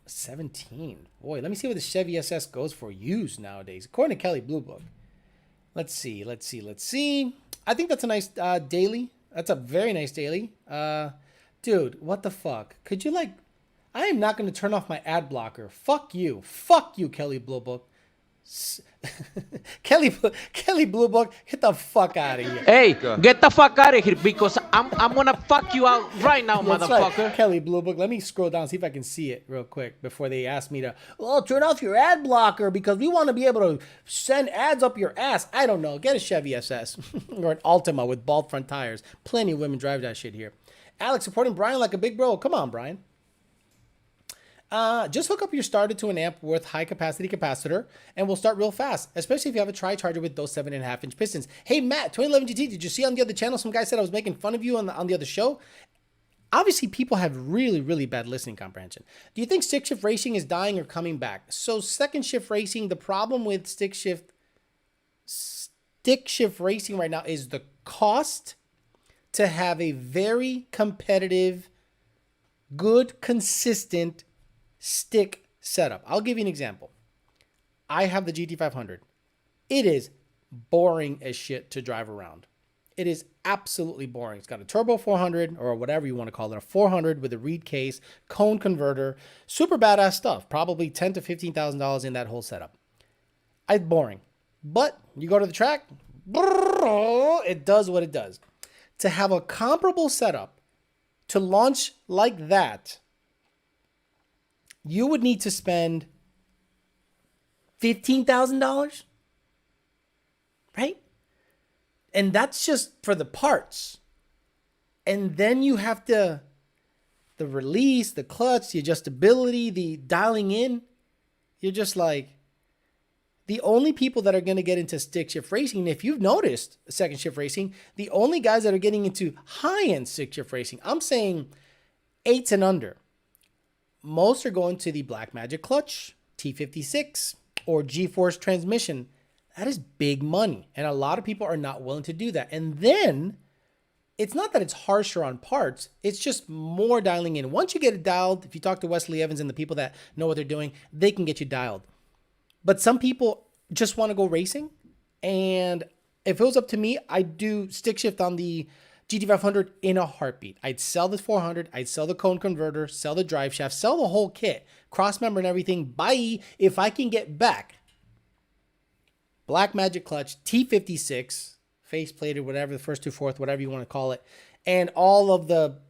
17. Boy, let me see what the Chevy SS goes for used nowadays. According to Kelly Blue Book. Let's see. I think that's a nice daily. That's a very nice daily. Dude, what the fuck? Could you like... I am not going to turn off my ad blocker. Fuck you. Fuck you, Kelly Blue Book. Kelly Blue Book, get the fuck out of here. Hey, get the fuck out of here because I'm gonna fuck you out right now, That's motherfucker. right. Kelly Blue Book. Let me scroll down, see if I can see it real quick before they ask me to, turn off your ad blocker because we want to be able to send ads up your ass. I don't know. Get a Chevy SS or an Altima with bald front tires. Plenty of women drive that shit here. Alex supporting Brian like a big bro. Come on, Brian. Just hook up your starter to an amp with high capacity capacitor and we'll start real fast, especially if you have a tri-charger with those 7.5-inch pistons. Hey, Matt, 2011 GT, did you see on the other channel some guy said I was making fun of you on the other show? Obviously, people have really, really bad listening comprehension. Do you think stick shift racing is dying or coming back? So second shift racing, the problem with stick shift racing right now is the cost to have a very competitive, good, consistent stick setup. I'll give you an example. I have the GT500. It is boring as shit to drive around. It is absolutely boring. It's got a turbo 400 or whatever you want to call it, a 400 with a reed case, cone converter, super badass stuff. Probably $10,000 to $15,000 in that whole setup. It's boring, but you go to the track, it does what it does. To have a comparable setup to launch like that, you would need to spend $15,000, right? And that's just for the parts. And then you have the release, the clutch, the adjustability, the dialing in. You're just like, the only people that are going to get into stick shift racing, if you've noticed second shift racing, the only guys that are getting into high-end stick shift racing, I'm saying 8s and under. Most are going to the Blackmagic clutch, T56, or G-Force transmission. That is big money. And a lot of people are not willing to do that. And then it's not that it's harsher on parts. It's just more dialing in. Once you get it dialed, if you talk to Wesley Evans and the people that know what they're doing, they can get you dialed. But some people just want to go racing. And if it was up to me, I'd do stick shift on the GT500 in a heartbeat. I'd sell the 400, I'd sell the cone converter, sell the drive shaft, sell the whole kit, cross member and everything. Bye. If I can get back Blackmagic clutch, T56, face plated, whatever, the first 2/4, whatever you want to call it, and all of the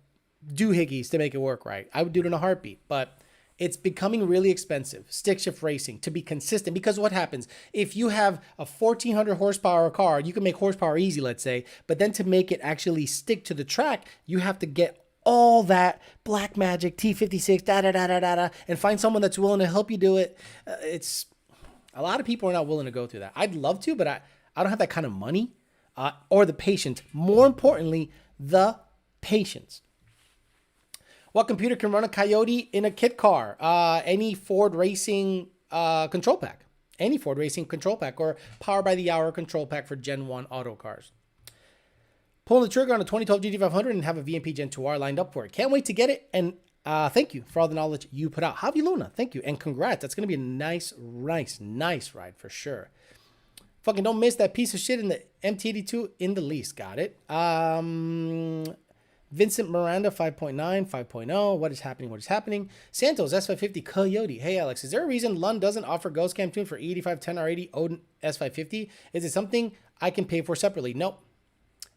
doohickeys to make it work right, I would do it in a heartbeat. But it's becoming really expensive, stick shift racing, to be consistent. Because what happens? If you have a 1,400 horsepower car, you can make horsepower easy, let's say. But then to make it actually stick to the track, you have to get all that Blackmagic, T56, and find someone that's willing to help you do it. It's a lot of people are not willing to go through that. I'd love to, but I don't have that kind of money or the patience. More importantly, the patience. What computer can run a Coyote in a kit car? Any Ford Racing control pack. Any Ford Racing control pack or Power by the Hour control pack for Gen 1 auto cars. Pulling the trigger on a 2012 GT500 and have a VMP Gen 2R lined up for it. Can't wait to get it. And thank you for all the knowledge you put out. Javi Luna, thank you. And congrats. That's going to be a nice ride for sure. Fucking don't miss that piece of shit in the MT82 in the least. Got it. Vincent Miranda, 5.9, 5.0. What is happening? Santos, S550 Coyote. Hey, Alex, is there a reason Lund doesn't offer Ghost Cam tune for E85 10R80 Odin S550? Is it something I can pay for separately? Nope.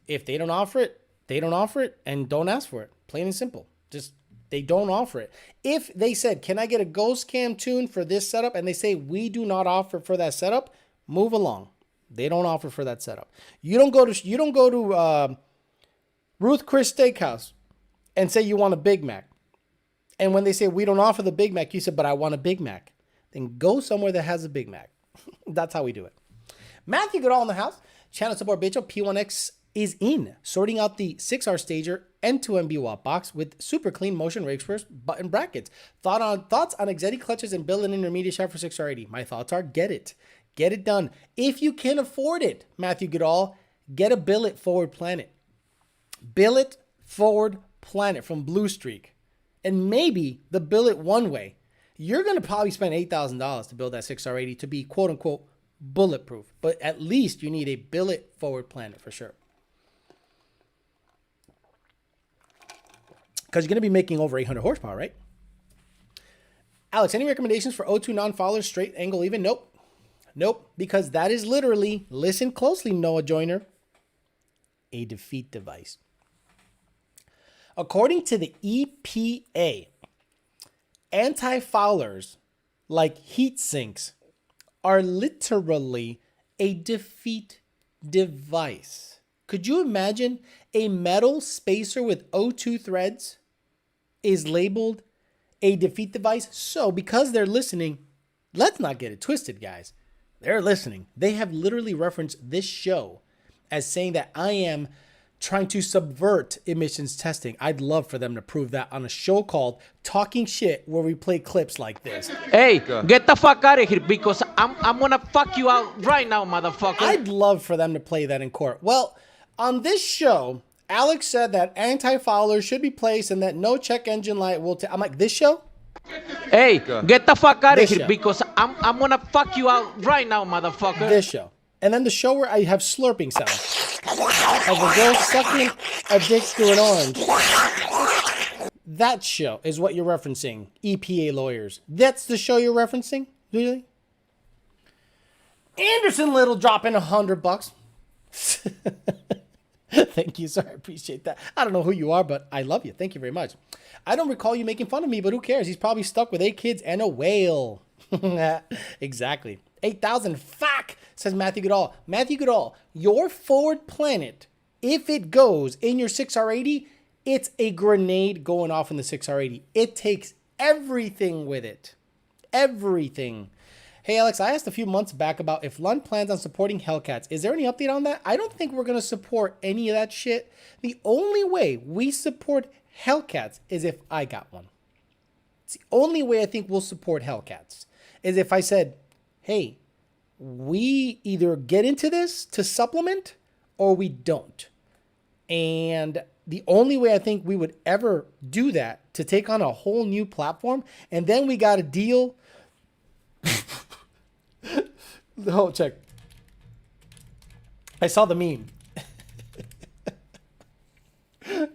If they don't offer it, they don't offer it, and don't ask for it. Plain and simple. Just, they don't offer it. If they said, can I get a Ghost Cam tune for this setup? And they say, we do not offer for that setup, move along. They don't offer for that setup. You don't go to Ruth Chris Steakhouse and say you want a Big Mac. And when they say we don't offer the Big Mac, you said, but I want a Big Mac. Then go somewhere that has a Big Mac. That's how we do it. Matthew Goodall in the house. Channel support, bitch. P1X is in, sorting out the 6R Stager end-to-end BWAP box with super clean motion race first button brackets. Thoughts on Exetti clutches and billet intermediate shaft for 6R80. My thoughts are get it. Get it done. If you can afford it, Matthew Goodall, get a billet Forward Planet. Billet Forward Planet from Blue Streak. And maybe the billet one way. You're going to probably spend $8,000 to build that 6R80 to be quote-unquote bulletproof. But at least you need a billet Forward Planet for sure. Because you're going to be making over 800 horsepower, right? Alex, any recommendations for O2 non-foulers, straight, angle, even? Nope. Nope. Because that is literally, listen closely, Noah Joyner, a defeat device. According to the EPA, anti-foulers like heat sinks are literally a defeat device. Could you imagine a metal spacer with O2 threads is labeled a defeat device? So because they're listening, let's not get it twisted, guys. They're listening. They have literally referenced this show as saying that I am trying to subvert emissions testing. I'd love for them to prove that on a show called Talking Shit where we play clips like this. Hey, get the fuck out of here because I'm gonna fuck you out right now, motherfucker. I'd love for them to play that in court. Well, on this show, Alex said that anti-foulers should be placed and that no check engine light will I'm like, this show? Hey, get the fuck out of This here show. because I'm gonna fuck you out right now, motherfucker. This show. And then the show where I have slurping sounds. Of a girl sucking a dick through an orange. That show is what you're referencing, EPA lawyers. That's the show you're referencing? Really? Anderson Little dropping $100. Thank you, sir. I appreciate that. I don't know who you are, but I love you. Thank you very much. I don't recall you making fun of me, but who cares? He's probably stuck with 8 kids and a whale. Exactly. 8,000. Fuck, says Matthew Goodall. Matthew Goodall, your Forward Planet, if it goes in your 6R80, it's a grenade going off in the 6R80. It takes everything with it. Everything. Hey, Alex, I asked a few months back about if Lund plans on supporting Hellcats. Is there any update on that? I don't think we're going to support any of that shit. The only way we support Hellcats is if I got one. It's the only way I think we'll support Hellcats is if I said, hey, we either get into this to supplement or we don't. And the only way I think we would ever do that to take on a whole new platform, and then we got a deal. Oh, check. I saw the meme.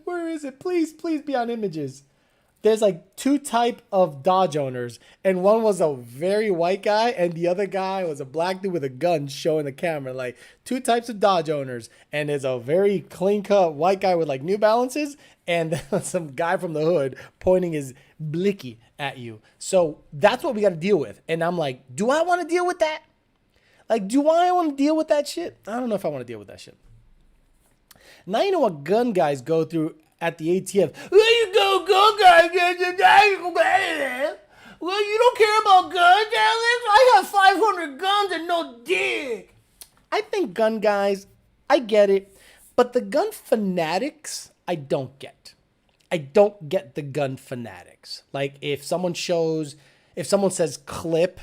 Where is it? Please be on images. There's like 2 type of Dodge owners, and one was a very white guy, and the other guy was a black dude with a gun showing the camera. Like 2 types of Dodge owners, and there's a very clean cut white guy with like New Balances, and some guy from the hood pointing his blicky at you. So that's what we got to deal with. And I'm like, do I want to deal with that? Like, do I want to deal with that shit? I don't know if I want to deal with that shit. Now you know what gun guys go through at the ATF. Where you go, gun guys? Well, you don't care about guns, Alex? I have 500 guns and no dick. I think gun guys, I get it. But the gun fanatics, I don't get. I don't get the gun fanatics. Like, if someone says clip,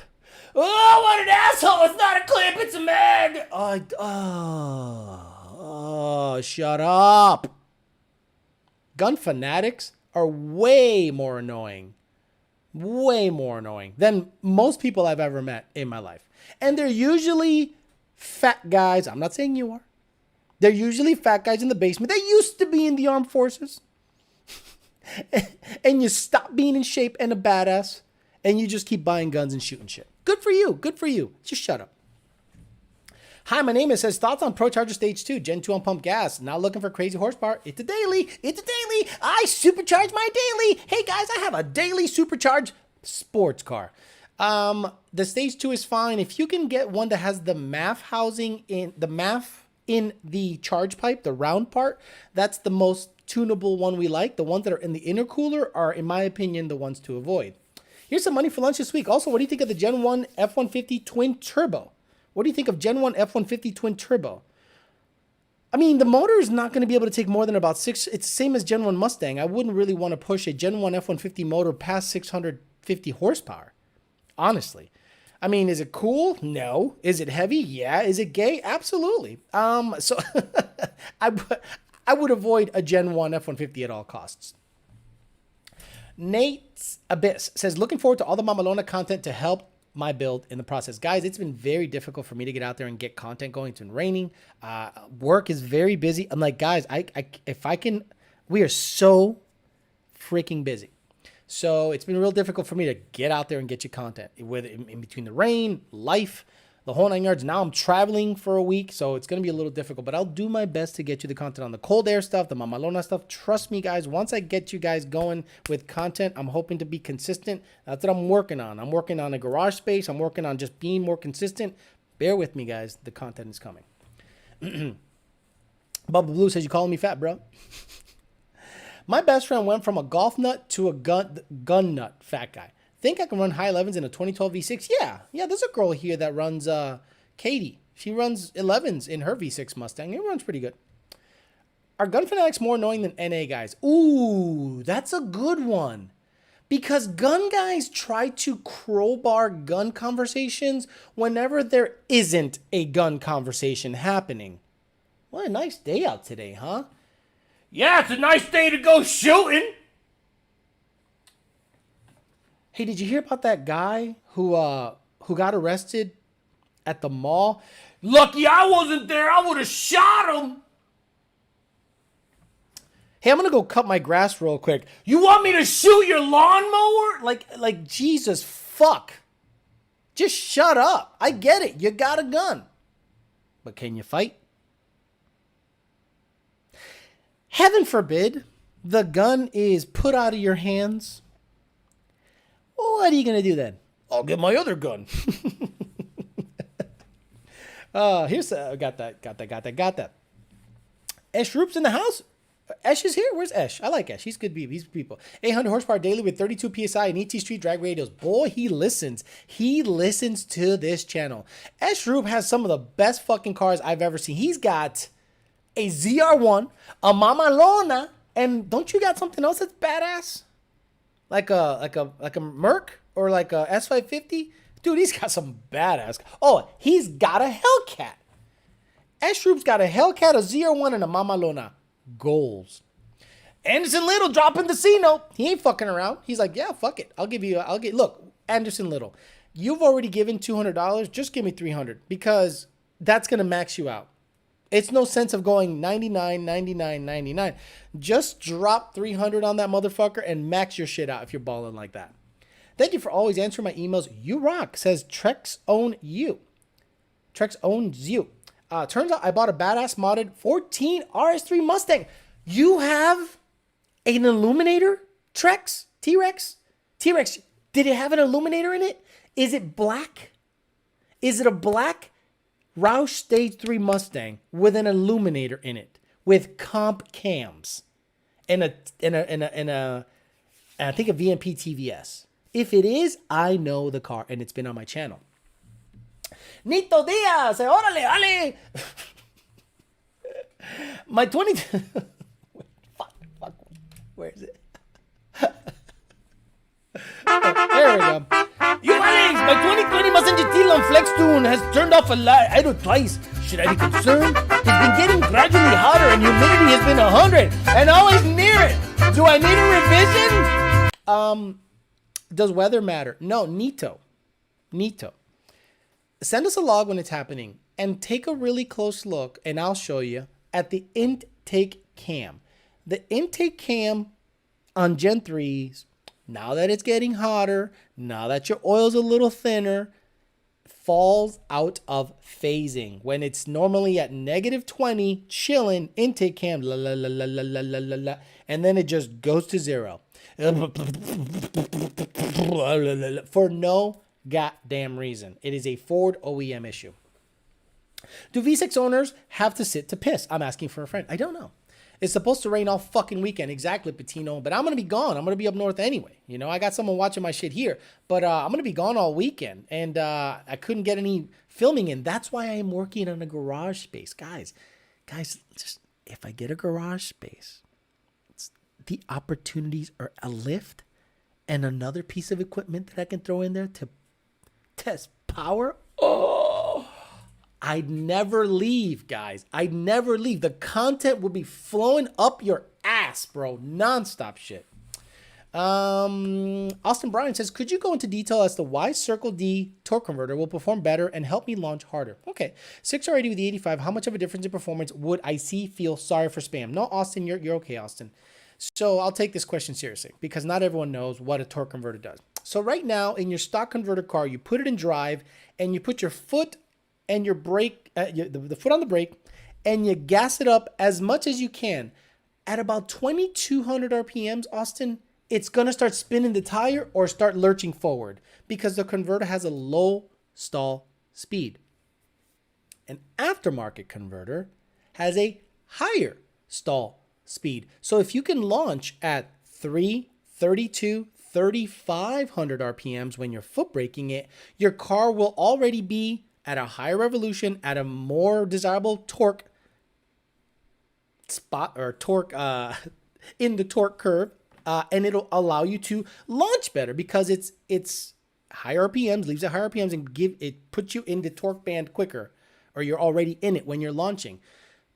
oh, what an asshole! It's not a clip, it's a mag. Oh, shut up. Gun fanatics are way more annoying than most people I've ever met in my life. And they're usually fat guys. I'm not saying you are. They're usually fat guys in the basement. They used to be in the armed forces. And you stop being in shape and a badass, and you just keep buying guns and shooting shit. Good for you. Good for you. Just shut up. Hi, my name is says thoughts on ProCharger Stage 2, Gen 2 on pump gas. Not looking for crazy horsepower. It's a daily. I supercharge my daily. Hey guys, I have a daily supercharged sports car. The Stage 2 is fine. If you can get one that has the MAF housing in the charge pipe, the round part, that's the most tunable one we like. The ones that are in the intercooler are, in my opinion, the ones to avoid. Here's some money for lunch this week. Also, what do you think of the Gen 1 F-150 Twin Turbo? What do you think of Gen 1 F-150 Twin Turbo? I mean, the motor is not going to be able to take more than about 6. It's the same as Gen 1 Mustang. I wouldn't really want to push a Gen 1 F-150 motor past 650 horsepower, honestly. I mean, is it cool? No. Is it heavy? Yeah. Is it gay? Absolutely. So I would avoid a Gen 1 F-150 at all costs. Nate's Abyss says, looking forward to all the Mamalona content to help my build in the process. Guys, it's been very difficult for me to get out there and get content going. It's been raining. Work is very busy. I'm like, guys, if I can, we are so freaking busy. So it's been real difficult for me to get out there and get you content. Whether in between the rain, life, the whole 9 yards. Now I'm traveling for a week, so it's going to be a little difficult. But I'll do my best to get you the content on the cold air stuff, the Mamalona stuff. Trust me, guys. Once I get you guys going with content, I'm hoping to be consistent. That's what I'm working on. I'm working on a garage space. I'm working on just being more consistent. Bear with me, guys. The content is coming. Bubba Blue says, you calling me fat, bro? My best friend went from a golf nut to a gun nut fat guy. Think I can run high 11s in a 2012 V6? Yeah, there's a girl here that runs, Katie. She runs 11s in her V6 Mustang. It runs pretty good. Are gun fanatics more annoying than NA guys? Ooh, that's a good one. Because gun guys try to crowbar gun conversations whenever there isn't a gun conversation happening. What a nice day out today, huh? Yeah, it's a nice day to go shooting. Hey, did you hear about that guy who got arrested at the mall? Lucky I wasn't there. I would have shot him. Hey, I'm gonna go cut my grass real quick. You want me to shoot your lawnmower? Like Jesus, fuck. Just shut up. I get it. You got a gun. But can you fight? Heaven forbid the gun is put out of your hands. What are you going to do then? I'll get my other gun. Here's got that. Esh Roop's in the house. Esh is here. Where's Esh? I like Esh. He's good. He's people. 800 horsepower daily with 32 psi and ET Street drag radios. Boy, he listens. He listens to this channel. Esh Roop has some of the best fucking cars I've ever seen. He's got a ZR1, a Mamalona, and don't you got something else that's badass? Like a Merc or like a S550? Dude, he's got some badass. Oh, he's got a Hellcat. Esh-Roop's got a Hellcat, a ZR1, and a Mamalona. Goals. Anderson Little dropping the C-note. He ain't fucking around. He's like, yeah, fuck it. Look, Anderson Little, you've already given $200. Just give me $300 because that's going to max you out. It's no sense of going 99, 99, 99. Just drop 300 on that motherfucker and max your shit out if you're balling like that. Thank you for always answering my emails. You rock, says Trex Own You. Trex owns you. Turns out I bought a badass modded 14 RS3 Mustang. You have an illuminator? Trex? T-Rex? T-Rex, did it have an illuminator in it? Is it black? Is it a black Roush Stage 3 Mustang with an illuminator in it, with comp cams, and I think a VMP TVS. If it is, I know the car, and it's been on my channel. Nito Diaz, órale, ale. My 20. fuck, where is it? There we go. Yo, Alex, my 2020 Mustang GT on Flex Tune has turned off a light idle twice. Should I be concerned? It's been getting gradually hotter and humidity has been 100 and always near it. Do I need a revision? Does weather matter? No, Nito. Send us a log when it's happening and take a really close look, and I'll show you at the intake cam. The intake cam on Gen 3s, now that it's getting hotter, now that your oil's a little thinner, falls out of phasing. When it's normally at negative 20, chilling, intake cam, la la la la la la la la la, and then it just goes to zero. For no goddamn reason. It is a Ford OEM issue. Do V6 owners have to sit to piss? I'm asking for a friend. I don't know. It's supposed to rain all fucking weekend. Exactly, Patino. But I'm going to be gone. I'm going to be up north anyway. You know, I got someone watching my shit here. But I'm going to be gone all weekend. And I couldn't get any filming in. That's why I am working on a garage space. Guys, guys, just if I get a garage space, the opportunities are a lift and another piece of equipment that I can throw in there to test power. Oh, I'd never leave, guys. I'd never leave. The content will be flowing up your ass, bro. Nonstop shit. Austin Bryan says, could you go into detail as to why Circle D torque converter will perform better and help me launch harder? Okay. 6R80 with the 85. How much of a difference in performance would I see? Feel sorry for spam? No, Austin, you're okay, Austin. So I'll take this question seriously because not everyone knows what a torque converter does. So right now in your stock converter car, you put it in drive and you put your foot and your brake, the foot on the brake, and you gas it up as much as you can. At about 2,200 RPMs, Austin, it's going to start spinning the tire or start lurching forward because the converter has a low stall speed. An aftermarket converter has a higher stall speed. So if you can launch at 32, 3,500 RPMs when you're foot braking it, your car will already be at a higher revolution, at a more desirable torque spot or torque in the torque curve. And it'll allow you to launch better because it's higher RPMs, leaves at higher RPMs and puts you in the torque band quicker, or you're already in it when you're launching.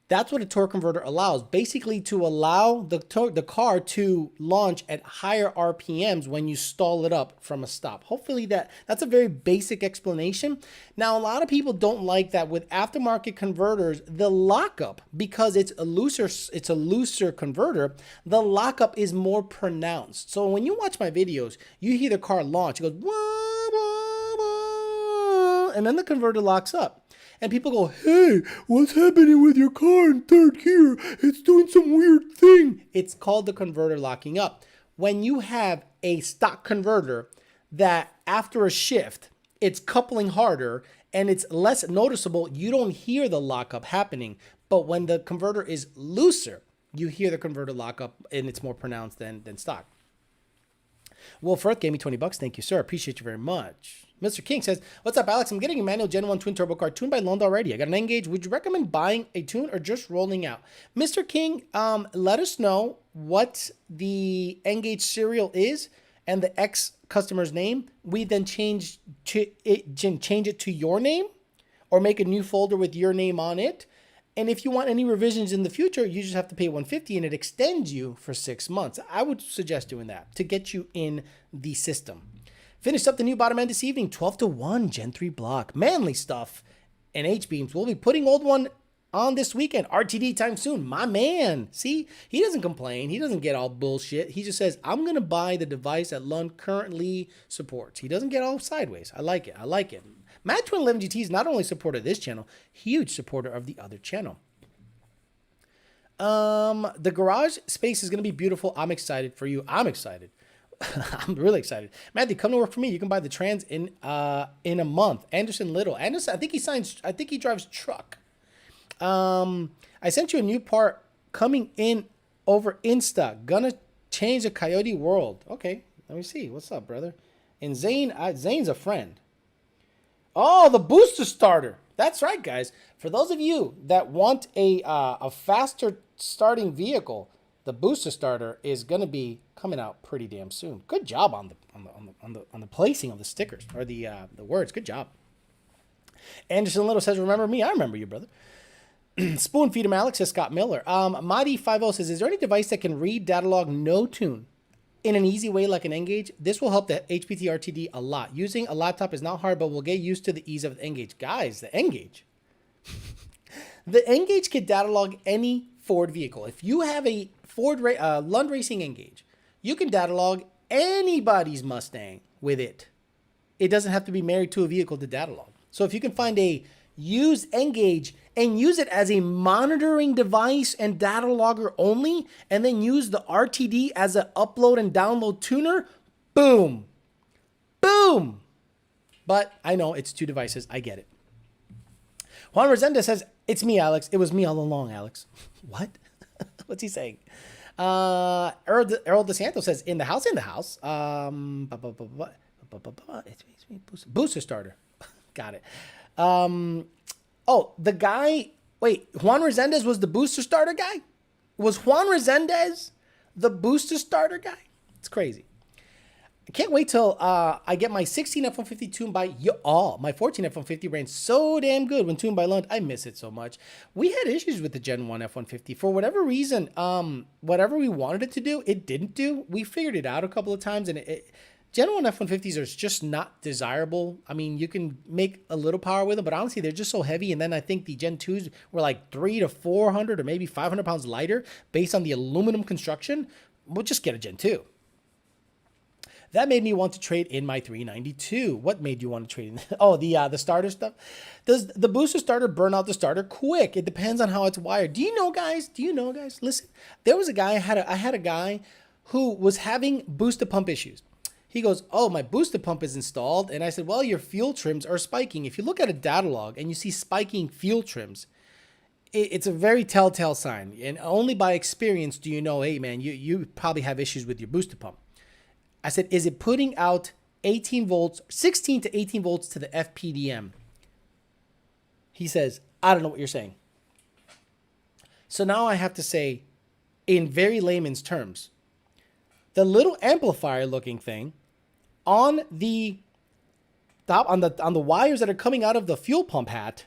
That's what a torque converter allows, basically to allow the car to launch at higher RPMs when you stall it up from a stop. Hopefully that's a very basic explanation. Now, a lot of people don't like that with aftermarket converters, the lockup, because it's a looser converter, the lockup is more pronounced. So when you watch my videos, you hear the car launch, it goes, wah, wah, wah, and then the converter locks up. And people go, hey, what's happening with your car in third gear? It's doing some weird thing. It's called the converter locking up. When you have a stock converter that after a shift, it's coupling harder and it's less noticeable, you don't hear the lockup happening. But when the converter is looser, you hear the converter lockup and it's more pronounced than stock. Will Firth gave me $20. Thank you, sir. Appreciate you very much. Mr. King says, what's up, Alex? I'm getting a manual Gen 1 twin turbo car tuned by Loaned already. I got an Engage. Would you recommend buying a tune or just rolling out? Mr. King, let us know what the Engage serial is and the ex-customer's name. We then change it to your name or make a new folder with your name on it. And if you want any revisions in the future, you just have to pay $150 and it extends you for 6 months. I would suggest doing that to get you in the system. Finished up the new bottom end this evening, 12-1 Gen 3 block. Manly stuff and H-beams. We'll be putting old one on this weekend. RTD time soon. My man. See, he doesn't complain. He doesn't get all bullshit. He just says, I'm going to buy the device that Lund currently supports. He doesn't get all sideways. I like it. I like it. Mad Twin 11 GT is not only supporter of this channel, huge supporter of the other channel. The garage space is going to be beautiful. I'm excited for you. I'm excited. I'm really excited. Matthew, come to work for me. You can buy the trans in a month. Anderson Little. Anderson, I think he drives truck. I sent you a new part coming in over Insta. Gonna change the Coyote world. Okay, let me see. What's up, brother? And Zane's a friend. Oh, the booster starter. That's right, guys. For those of you that want a faster starting vehicle, the booster starter is going to be coming out pretty damn soon. Good job on the placing of the stickers or the words. Good job. Anderson Little says, "Remember me? I remember you, brother." Spoon feed him, Alex, says Scott Miller. Mighty 50 says, "Is there any device that can read data log no tune in an easy way like an Engage? This will help the HPT RTD a lot. Using a laptop is not hard, but we'll get used to the ease of the Engage." Guys, the Engage. The Engage can data log any Ford vehicle. If you have a Lund Racing Engage, you can data log anybody's Mustang with it. It doesn't have to be married to a vehicle to data log. So if you can find a used Engage and use it as a monitoring device and data logger only, and then use the RTD as an upload and download tuner, boom. Boom. But I know it's two devices. I get it. Juan Rosenda says, "It's me, Alex. It was me all along, Alex." What? What's he saying? Earl DeSanto says, in the house. Booster starter. Got it. Oh, the guy Wait, Juan Resendez was the booster starter guy? Was Juan Resendez the booster starter guy? It's crazy. I can't wait till I get my 16 F-150 tuned by y'all. My 14 F-150 ran so damn good when tuned by Lund. I miss it so much. We had issues with the Gen 1 F-150. For whatever reason, whatever we wanted it to do, it didn't do. We figured it out a couple of times, and Gen 1 F-150s are just not desirable. I mean, you can make a little power with them, but honestly, they're just so heavy. And then I think the Gen 2s were like 300 to 400 or maybe 500 pounds lighter based on the aluminum construction. We'll just get a Gen 2. That made me want to trade in my 392. What made you want to trade in? Oh, the starter stuff. Does the booster starter burn out the starter quick? It depends on how it's wired. Do you know, guys? Listen, there was a guy, I had a guy who was having booster pump issues. He goes, oh, my booster pump is installed. And I said, well, your fuel trims are spiking. If you look at a data log and you see spiking fuel trims, it's a very telltale sign. And only by experience do you know, hey, man, you probably have issues with your booster pump. I said, is it putting out 18 volts, 16 to 18 volts to the FPDM? He says, I don't know what you're saying. So now I have to say, in very layman's terms, the little amplifier looking thing on the top, on the wires that are coming out of the fuel pump hat,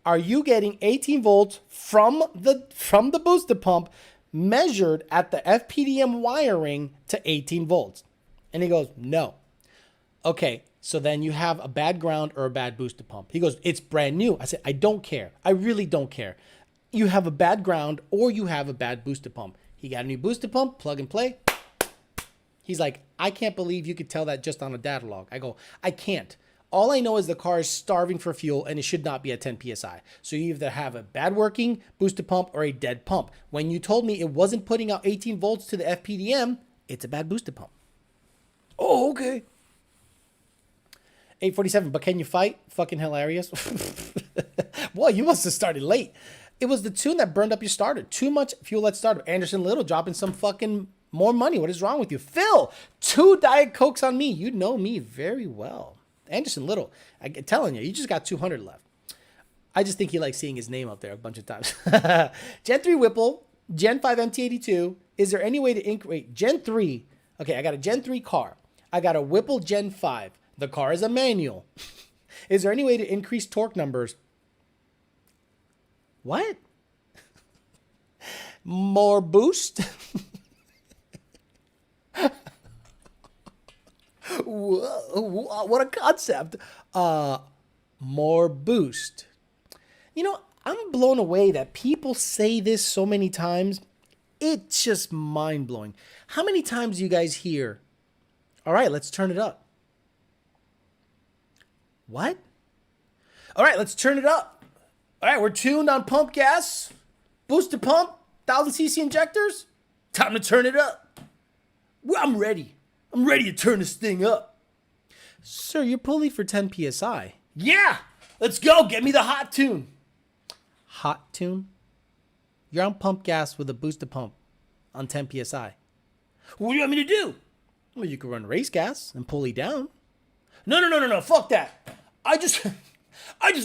are you getting 18 volts from the booster pump measured at the FPDM wiring to 18 volts? And he goes, no. Okay, so then you have a bad ground or a bad booster pump. He goes, it's brand new. I said, I don't care. I really don't care. You have a bad ground or you have a bad booster pump. He got a new booster pump, plug and play. He's like, I can't believe you could tell that just on a data log. I go, I can't. All I know is the car is starving for fuel and it should not be at 10 PSI. So you either have a bad working booster pump or a dead pump. When you told me it wasn't putting out 18 volts to the FPDM, it's a bad booster pump. Oh, okay. 847, but can you fight? Fucking hilarious. Boy, you must have started late. It was the tune that burned up your starter. Too much fuel at starter. Anderson Little dropping some fucking more money. What is wrong with you? Phil, 2 Diet Cokes on me. You know me very well. Anderson Little, I'm telling you, you just got 200 left. I just think he likes seeing his name up there a bunch of times. Gen 3 Whipple, Gen 5 MT82. Is there any way to increase? Gen 3. Okay, I got a Gen 3 car. I got a Whipple Gen 5. The car is a manual. Is there any way to increase torque numbers? What? More boost? Whoa, what a concept. More boost. You know, I'm blown away that people say this so many times. It's just mind-blowing. How many times do you guys hear, all right, let's turn it up? What? All right, let's turn it up. All right, we're tuned on pump gas, booster pump, 1000cc injectors. Time to turn it up. Well, I'm ready. I'm ready to turn this thing up. Sir, you're pulling for 10 PSI. Yeah, let's go. Get me the hot tune. Hot tune? You're on pump gas with a booster pump on 10 PSI. What do you want me to do? Well, you could run race gas and pulley down. No. Fuck that. I just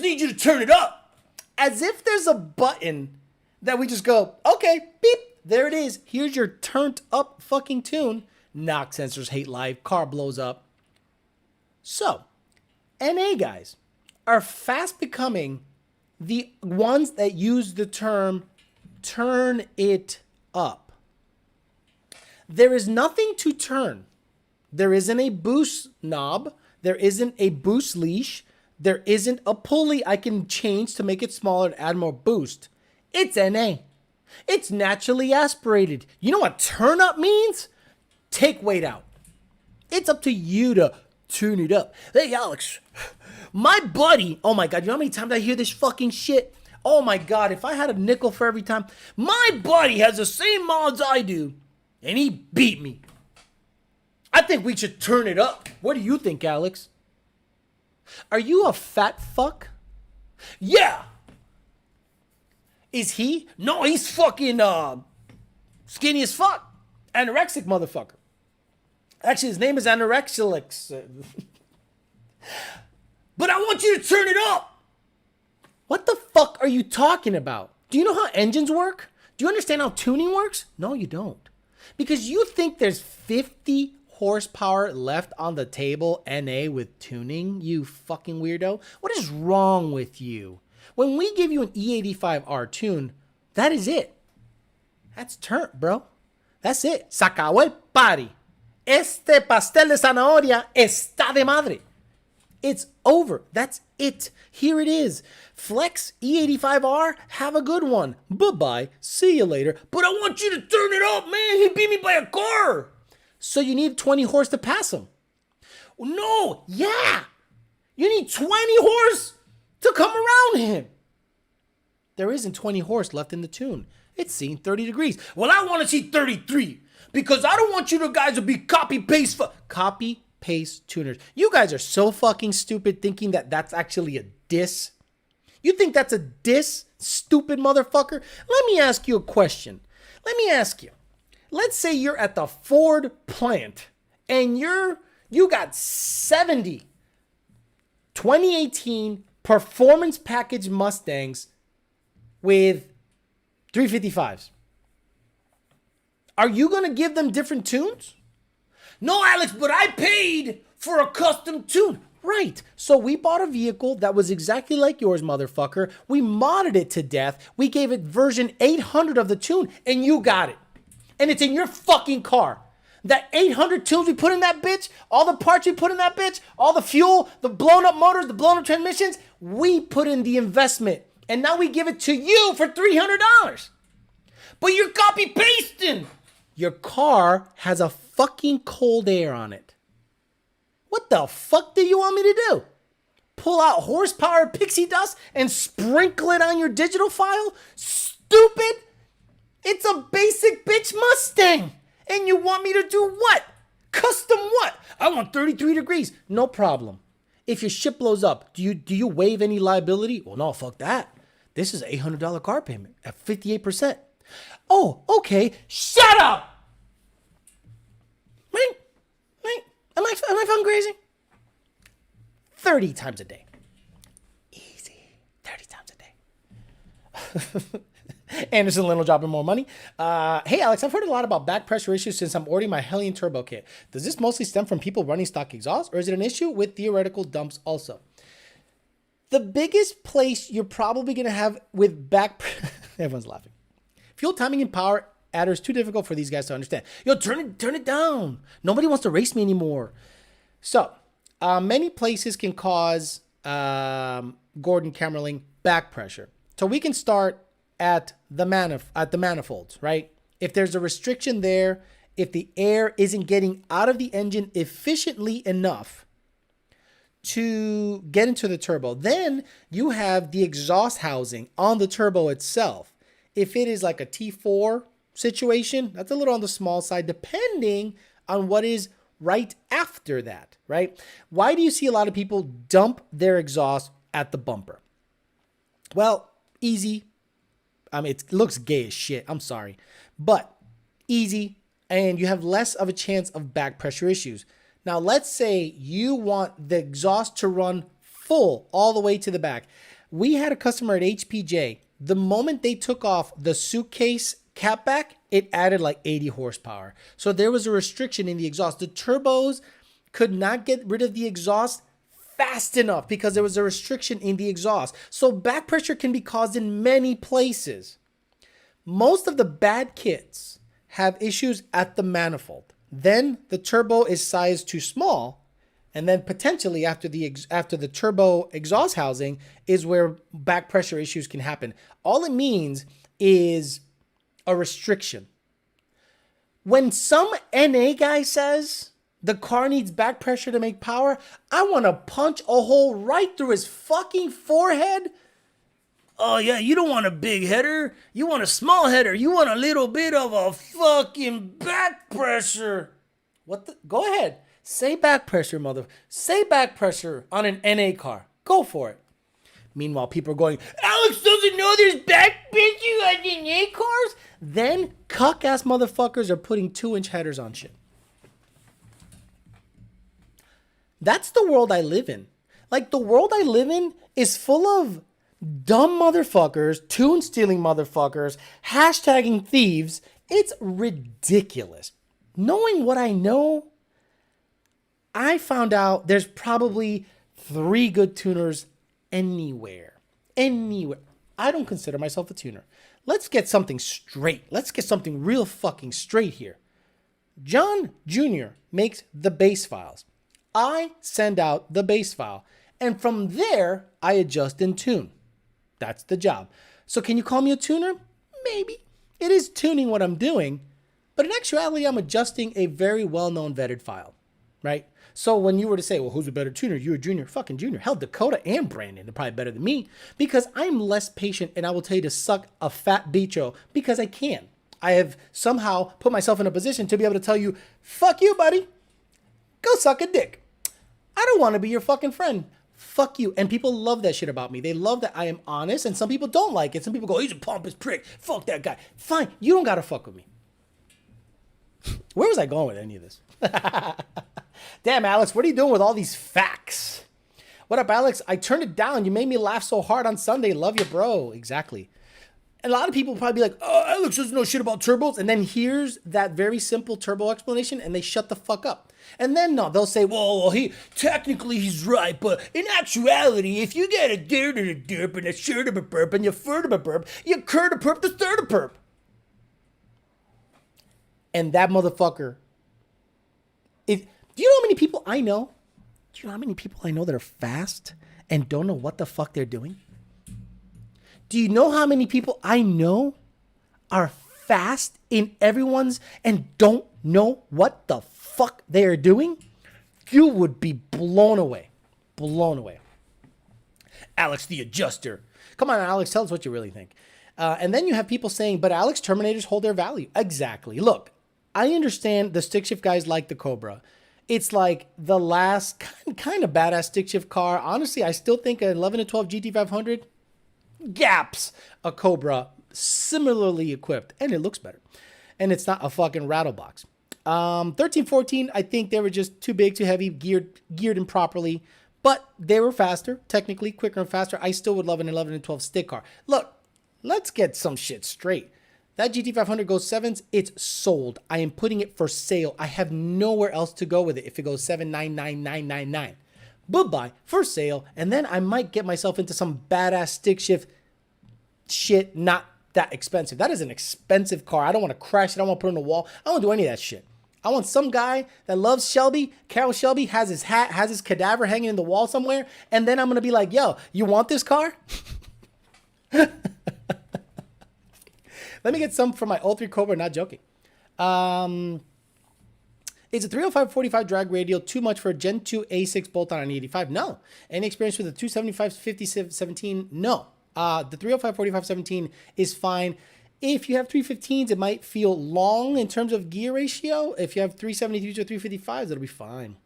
need you to turn it up. As if there's a button that we just go, okay, beep, there it is. Here's your turned up fucking tune. Knock sensors hate life. Car blows up. So, NA guys are fast becoming the ones that use the term turn it up. There is nothing to turn. There isn't a boost knob. There isn't a boost leash. There isn't a pulley I can change to make it smaller to add more boost. It's NA. It's naturally aspirated. You know what turn up means? Take weight out. It's up to you to tune it up. Hey, Alex, my buddy, oh my God, you know how many times I hear this fucking shit? Oh my God, if I had a nickel for every time. My buddy has the same mods I do, and he beat me. I think we should turn it up. What do you think, Alex? Are you a fat fuck? Yeah. Is he? No, he's fucking skinny as fuck. Anorexic motherfucker. Actually, his name is Anorexilix. But I want you to turn it up. What the fuck are you talking about? Do you know how engines work? Do you understand how tuning works? No, you don't. Because you think there's 50 horsepower left on the table NA with tuning, you fucking weirdo. What is wrong with you? When we give you an E85R tune, that is it. That's turnt, bro. That's it. Se acabó el party. Este pastel de zanahoria está de madre. It's over. That's it. Here it is. Flex E85R. Have a good one. Bye-bye. See you later. But I want you to turn it up, man. He beat me by a car. So you need 20 horse to pass him. No. Yeah. You need 20 horse to come around him. There isn't 20 horse left in the tune. It's seen 30 degrees. Well, I want to see 33 because I don't want you guys to be copy-paste. Copy-paste tuners. You guys are so fucking stupid thinking that that's actually a diss. You think that's a diss, stupid motherfucker? Let me ask you a question. Let me ask you. Let's say you're at the Ford plant and you got 70 2018 performance package Mustangs with 355s. Are you going to give them different tunes? No, Alex, but I paid for a custom tune. Right. So we bought a vehicle that was exactly like yours, motherfucker. We modded it to death. We gave it version 800 of the tune, and you got it. And it's in your fucking car. That 800 tunes we put in that bitch, all the parts we put in that bitch, all the fuel, the blown up motors, the blown up transmissions, we put in the investment. And now we give it to you for $300. But you're copy pasting. Your car has a fucking cold air on it. What the fuck do you want me to do? Pull out horsepower pixie dust and sprinkle it on your digital file? Stupid! It's a basic bitch Mustang. And you want me to do what? Custom what? I want 33 degrees. No problem. If your shit blows up, do you waive any liability? Well, no, fuck that. This is an $800 car payment at 58%. Oh, okay. Shut up! Right? Am I fucking crazy? 30 times a day. Easy. 30 times a day. Anderson Lindell dropping more money. Hey, Alex, I've heard a lot about back pressure issues since I'm ordering my Hellion Turbo Kit. Does this mostly stem from people running stock exhaust, or is it an issue with theoretical dumps also? The biggest place you're probably going to have with back... Everyone's laughing. Fuel timing and power adder is too difficult for these guys to understand. Yo, turn it down. Nobody wants to race me anymore. So, many places can cause Gordon Camerling back pressure. So we can start at the manifolds, right? If there's a restriction there, if the air isn't getting out of the engine efficiently enough to get into the turbo, then you have the exhaust housing on the turbo itself. If it is like a T4 situation, that's a little on the small side, depending on what is right after that, right? Why do you see a lot of people dump their exhaust at the bumper? Well, easy. I mean, it looks gay as shit. I'm sorry. But easy, and you have less of a chance of back pressure issues. Now, let's say you want the exhaust to run full all the way to the back. We had a customer at HPJ. The moment they took off the suitcase cap back, it added like 80 horsepower. So there was a restriction in the exhaust. The turbos could not get rid of the exhaust fast enough because there was a restriction in the exhaust. So back pressure can be caused in many places. Most of the bad kits have issues at the manifold. Then the turbo is sized too small, and then potentially after the turbo exhaust housing is where back pressure issues can happen. All it means is a restriction. When some NA guy says the car needs back pressure to make power, I want to punch a hole right through his fucking forehead. Oh yeah, you don't want a big header. You want a small header. You want a little bit of a fucking back pressure. What the? Go ahead. Say back pressure, mother. Say back pressure on an NA car. Go for it. Meanwhile, people are going, Alex doesn't know there's back pressure on NA cars? Then cuck-ass motherfuckers are putting 2-inch headers on shit. That's the world I live in. Like, the world I live in is full of dumb motherfuckers, tune stealing motherfuckers, hashtagging thieves. It's ridiculous. Knowing what I know, I found out there's probably 3 good tuners anywhere. Anywhere. I don't consider myself a tuner. Let's get something straight. Let's get something real fucking straight here. John Jr. makes the base files. I send out the base file. And from there, I adjust and tune. That's the job. So can you call me a tuner? Maybe. It is tuning what I'm doing. But in actuality, I'm adjusting a very well-known vetted file, right? So when you were to say, well, who's a better tuner? You're a junior, fucking junior. Hell, Dakota and Brandon are probably better than me because I'm less patient and I will tell you to suck a fat bicho because I can. I have somehow put myself in a position to be able to tell you, fuck you, buddy. Go suck a dick. I don't want to be your fucking friend. Fuck you. And people love that shit about me. They love that I am honest and some people don't like it. Some people go, he's a pompous prick. Fuck that guy. Fine. You don't got to fuck with me. Where was I going with any of this? Damn, Alex, what are you doing with all these facts? What up, Alex? I turned it down. You made me laugh so hard on Sunday. Love you, bro. Exactly. And a lot of people probably be like, oh, Alex doesn't know shit about turbos. And then here's that very simple turbo explanation and they shut the fuck up. And then no, they'll say, well, technically he's right. But in actuality, if you get a dirt and a derp and a shirt of a burp and you furt of a burp, you curt a perp, the third a perp. And that motherfucker, do you know how many people I know? Do you know how many people I know that are fast and don't know what the fuck they're doing? Do you know how many people I know are fast in everyone's and don't know what the fuck they are doing? You would be blown away. Blown away. Alex the adjuster. Come on, Alex, tell us what you really think. And then you have people saying, but Alex, Terminators hold their value. Exactly. Look, I understand the stick shift guys like the Cobra. It's like the last kind of badass stick shift car. Honestly, I still think an 11 to 12 GT500 gaps a Cobra similarly equipped, and it looks better. And it's not a fucking rattle box. 13, 14, I think they were just too big, too heavy, geared improperly, but they were faster, technically quicker and faster. I still would love an 11 and 12 stick car. Look, let's get some shit straight. That GT500 goes 7s, it's sold. I am putting it for sale. I have nowhere else to go with it if it goes 7,99999. Bye-bye, for sale. And then I might get myself into some badass stick shift shit, not that expensive. That is an expensive car. I don't want to crash it. I don't want to put it on the wall. I don't want to do any of that shit. I want some guy that loves Shelby, Carroll Shelby, has his hat, has his cadaver hanging in the wall somewhere. And then I'm going to be like, yo, you want this car? Let me get some for my 03 Cobra, not joking. Is a 305/45 drag radial too much for a Gen 2 A6 bolt-on on 85? No. Any experience with a 275/50/17? No. The 305/45/17 is fine. If you have 315s, it might feel long in terms of gear ratio. If you have 373s or 355s, it'll be fine.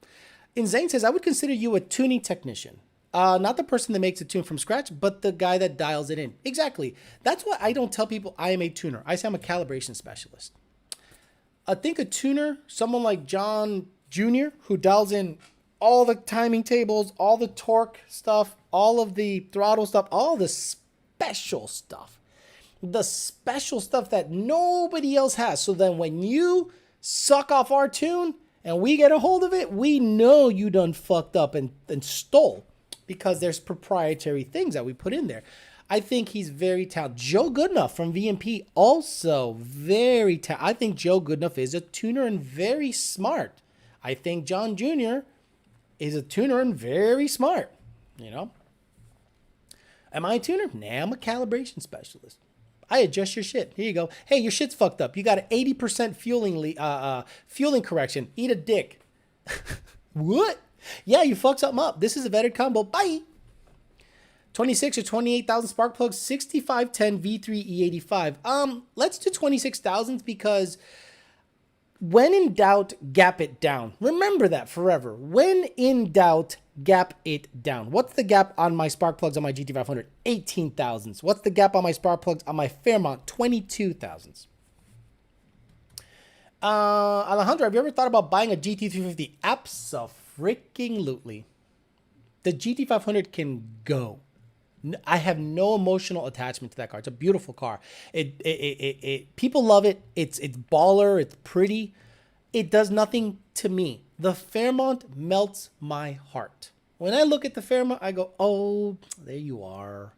And Zane says, I would consider you a tuning technician. Not the person that makes a tune from scratch, but the guy that dials it in. Exactly. That's why I don't tell people I am a tuner. I say I'm a calibration specialist. I think a tuner, someone like John Jr., who dials in all the timing tables, all the torque stuff, all of the throttle stuff, all the special stuff. The special stuff that nobody else has. So then when you suck off our tune and we get a hold of it, we know you done fucked up and stole. Because there's proprietary things that we put in there. I think he's very talented. Joe Goodenough from VMP, also very talented. I think Joe Goodenough is a tuner and very smart. I think John Jr. is a tuner and very smart. You know? Am I a tuner? Nah, I'm a calibration specialist. I adjust your shit. Here you go. Hey, your shit's fucked up. You got an 80% fueling correction. Eat a dick. What? Yeah, you fucked something up. This is a vetted combo. Bye. 26 or 28,000 spark plugs, 6510 V3 E85. Let's do 26,000s because when in doubt, gap it down. Remember that forever. When in doubt, gap it down. What's the gap on my spark plugs on my GT500? 18,000s. What's the gap on my spark plugs on my Fairmont? 22,000s. Alejandro, have you ever thought about buying a GT350? Absolutely. The GT500 can go. I have no emotional attachment to that car. It's a beautiful car. People love it. It's baller. It's pretty. It does nothing to me. The Fairmont melts my heart. When I look at the Fairmont, I go, oh, there you are.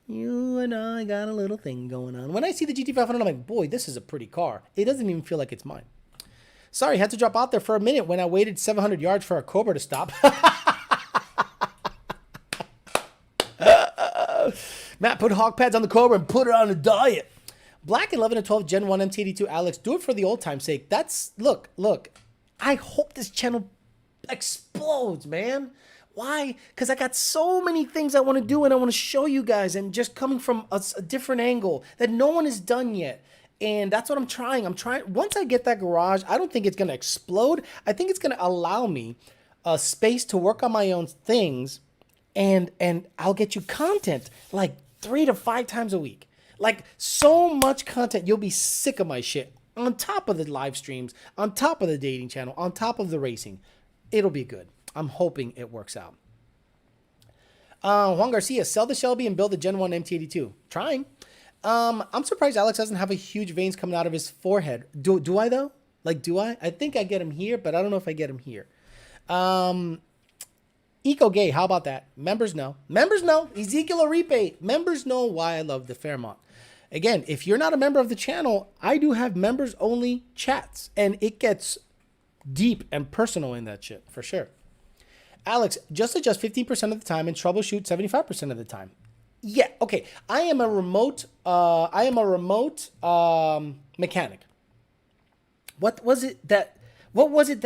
You and I got a little thing going on. When I see the GT500, I'm like, boy, this is a pretty car. It doesn't even feel like it's mine. Sorry, had to drop out there for a minute when I waited 700 yards for a Cobra to stop. Matt, put hog pads on the Cobra and put it on a diet. Black 11 and 12 Gen 1 MT82 Alex, do it for the old time's sake. Look. I hope this channel explodes, man. Why? Because I got so many things I want to do and I want to show you guys, and just coming from a different angle that no one has done yet. And that's what I'm trying. Once I get that garage, I don't think it's going to explode. I think it's going to allow me a space to work on my own things, and I'll get you content like 3 to 5 times a week. Like, so much content, you'll be sick of my shit. On top of the live streams, on top of the dating channel, on top of the racing. It'll be good. I'm hoping it works out. Juan Garcia, sell the Shelby and build the Gen 1 MT82. Trying. I'm surprised Alex doesn't have a huge veins coming out of his forehead. Do I though? Like, do I? I think I get him here, but I don't know if I get him here. Eco Gay, how about that? Members know. Members know. Ezekiel Aripe. Members know why I love the Fairmont. Again, if you're not a member of the channel, I do have members only chats, and it gets deep and personal in that shit for sure. Alex, just adjust 15% of the time and troubleshoot 75% of the time. Yeah, okay. I am a remote mechanic. What was it that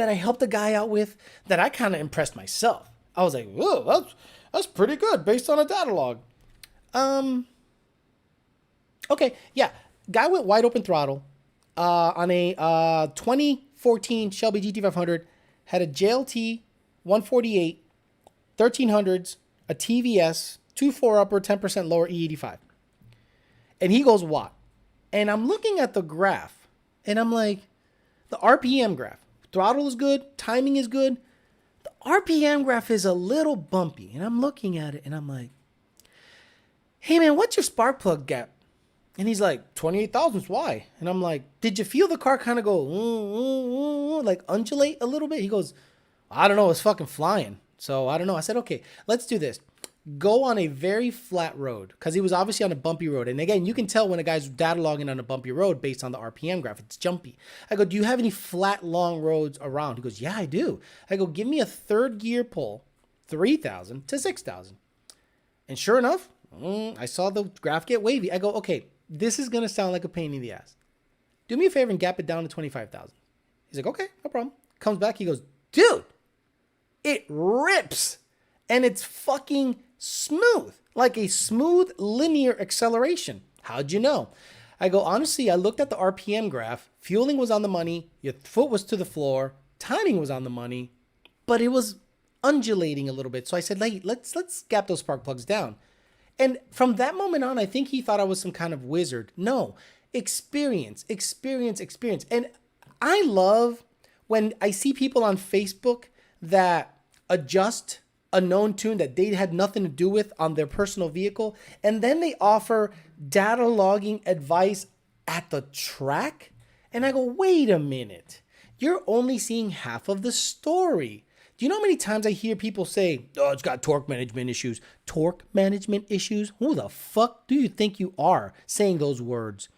I helped a guy out with that I kind of impressed myself? I was like, whoa, that's pretty good based on a data log. Okay, yeah. Guy with wide open throttle on a 2014 Shelby GT500, had a JLT 148, 1300s, a TVS, 2.4 upper, 10% lower E85. And he goes, what? And I'm looking at the graph, and I'm like, the RPM graph. Throttle is good, timing is good. The RPM graph is a little bumpy. And I'm looking at it, and I'm like, hey, man, what's your spark plug gap? And he's like, 28,000s, why? And I'm like, did you feel the car kind of go, like undulate a little bit? He goes, I don't know, it's fucking flying. So I don't know. I said, okay, let's do this. Go on a very flat road, because he was obviously on a bumpy road. And again, you can tell when a guy's data logging on a bumpy road based on the RPM graph. It's jumpy. I go, do you have any flat, long roads around? He goes, yeah, I do. I go, give me a third gear pull, 3,000 to 6,000. And sure enough, I saw the graph get wavy. I go, okay, this is going to sound like a pain in the ass. Do me a favor and gap it down to 25,000. He's like, okay, no problem. Comes back. He goes, dude, it rips. And it's fucking smooth, like a smooth linear acceleration. How'd you know? I go, honestly, I looked at the RPM graph. Fueling was on the money. Your foot was to the floor. Timing was on the money, but it was undulating a little bit. So I said, hey, let's gap those spark plugs down. And from that moment on, I think he thought I was some kind of wizard. No, experience. And I love when I see people on Facebook that adjust a known tune that they had nothing to do with on their personal vehicle, and then they offer data logging advice at the track. And I go, wait a minute. You're only seeing half of the story. Do you know how many times I hear people say, oh, it's got torque management issues? Torque management issues? Who the fuck do you think you are saying those words?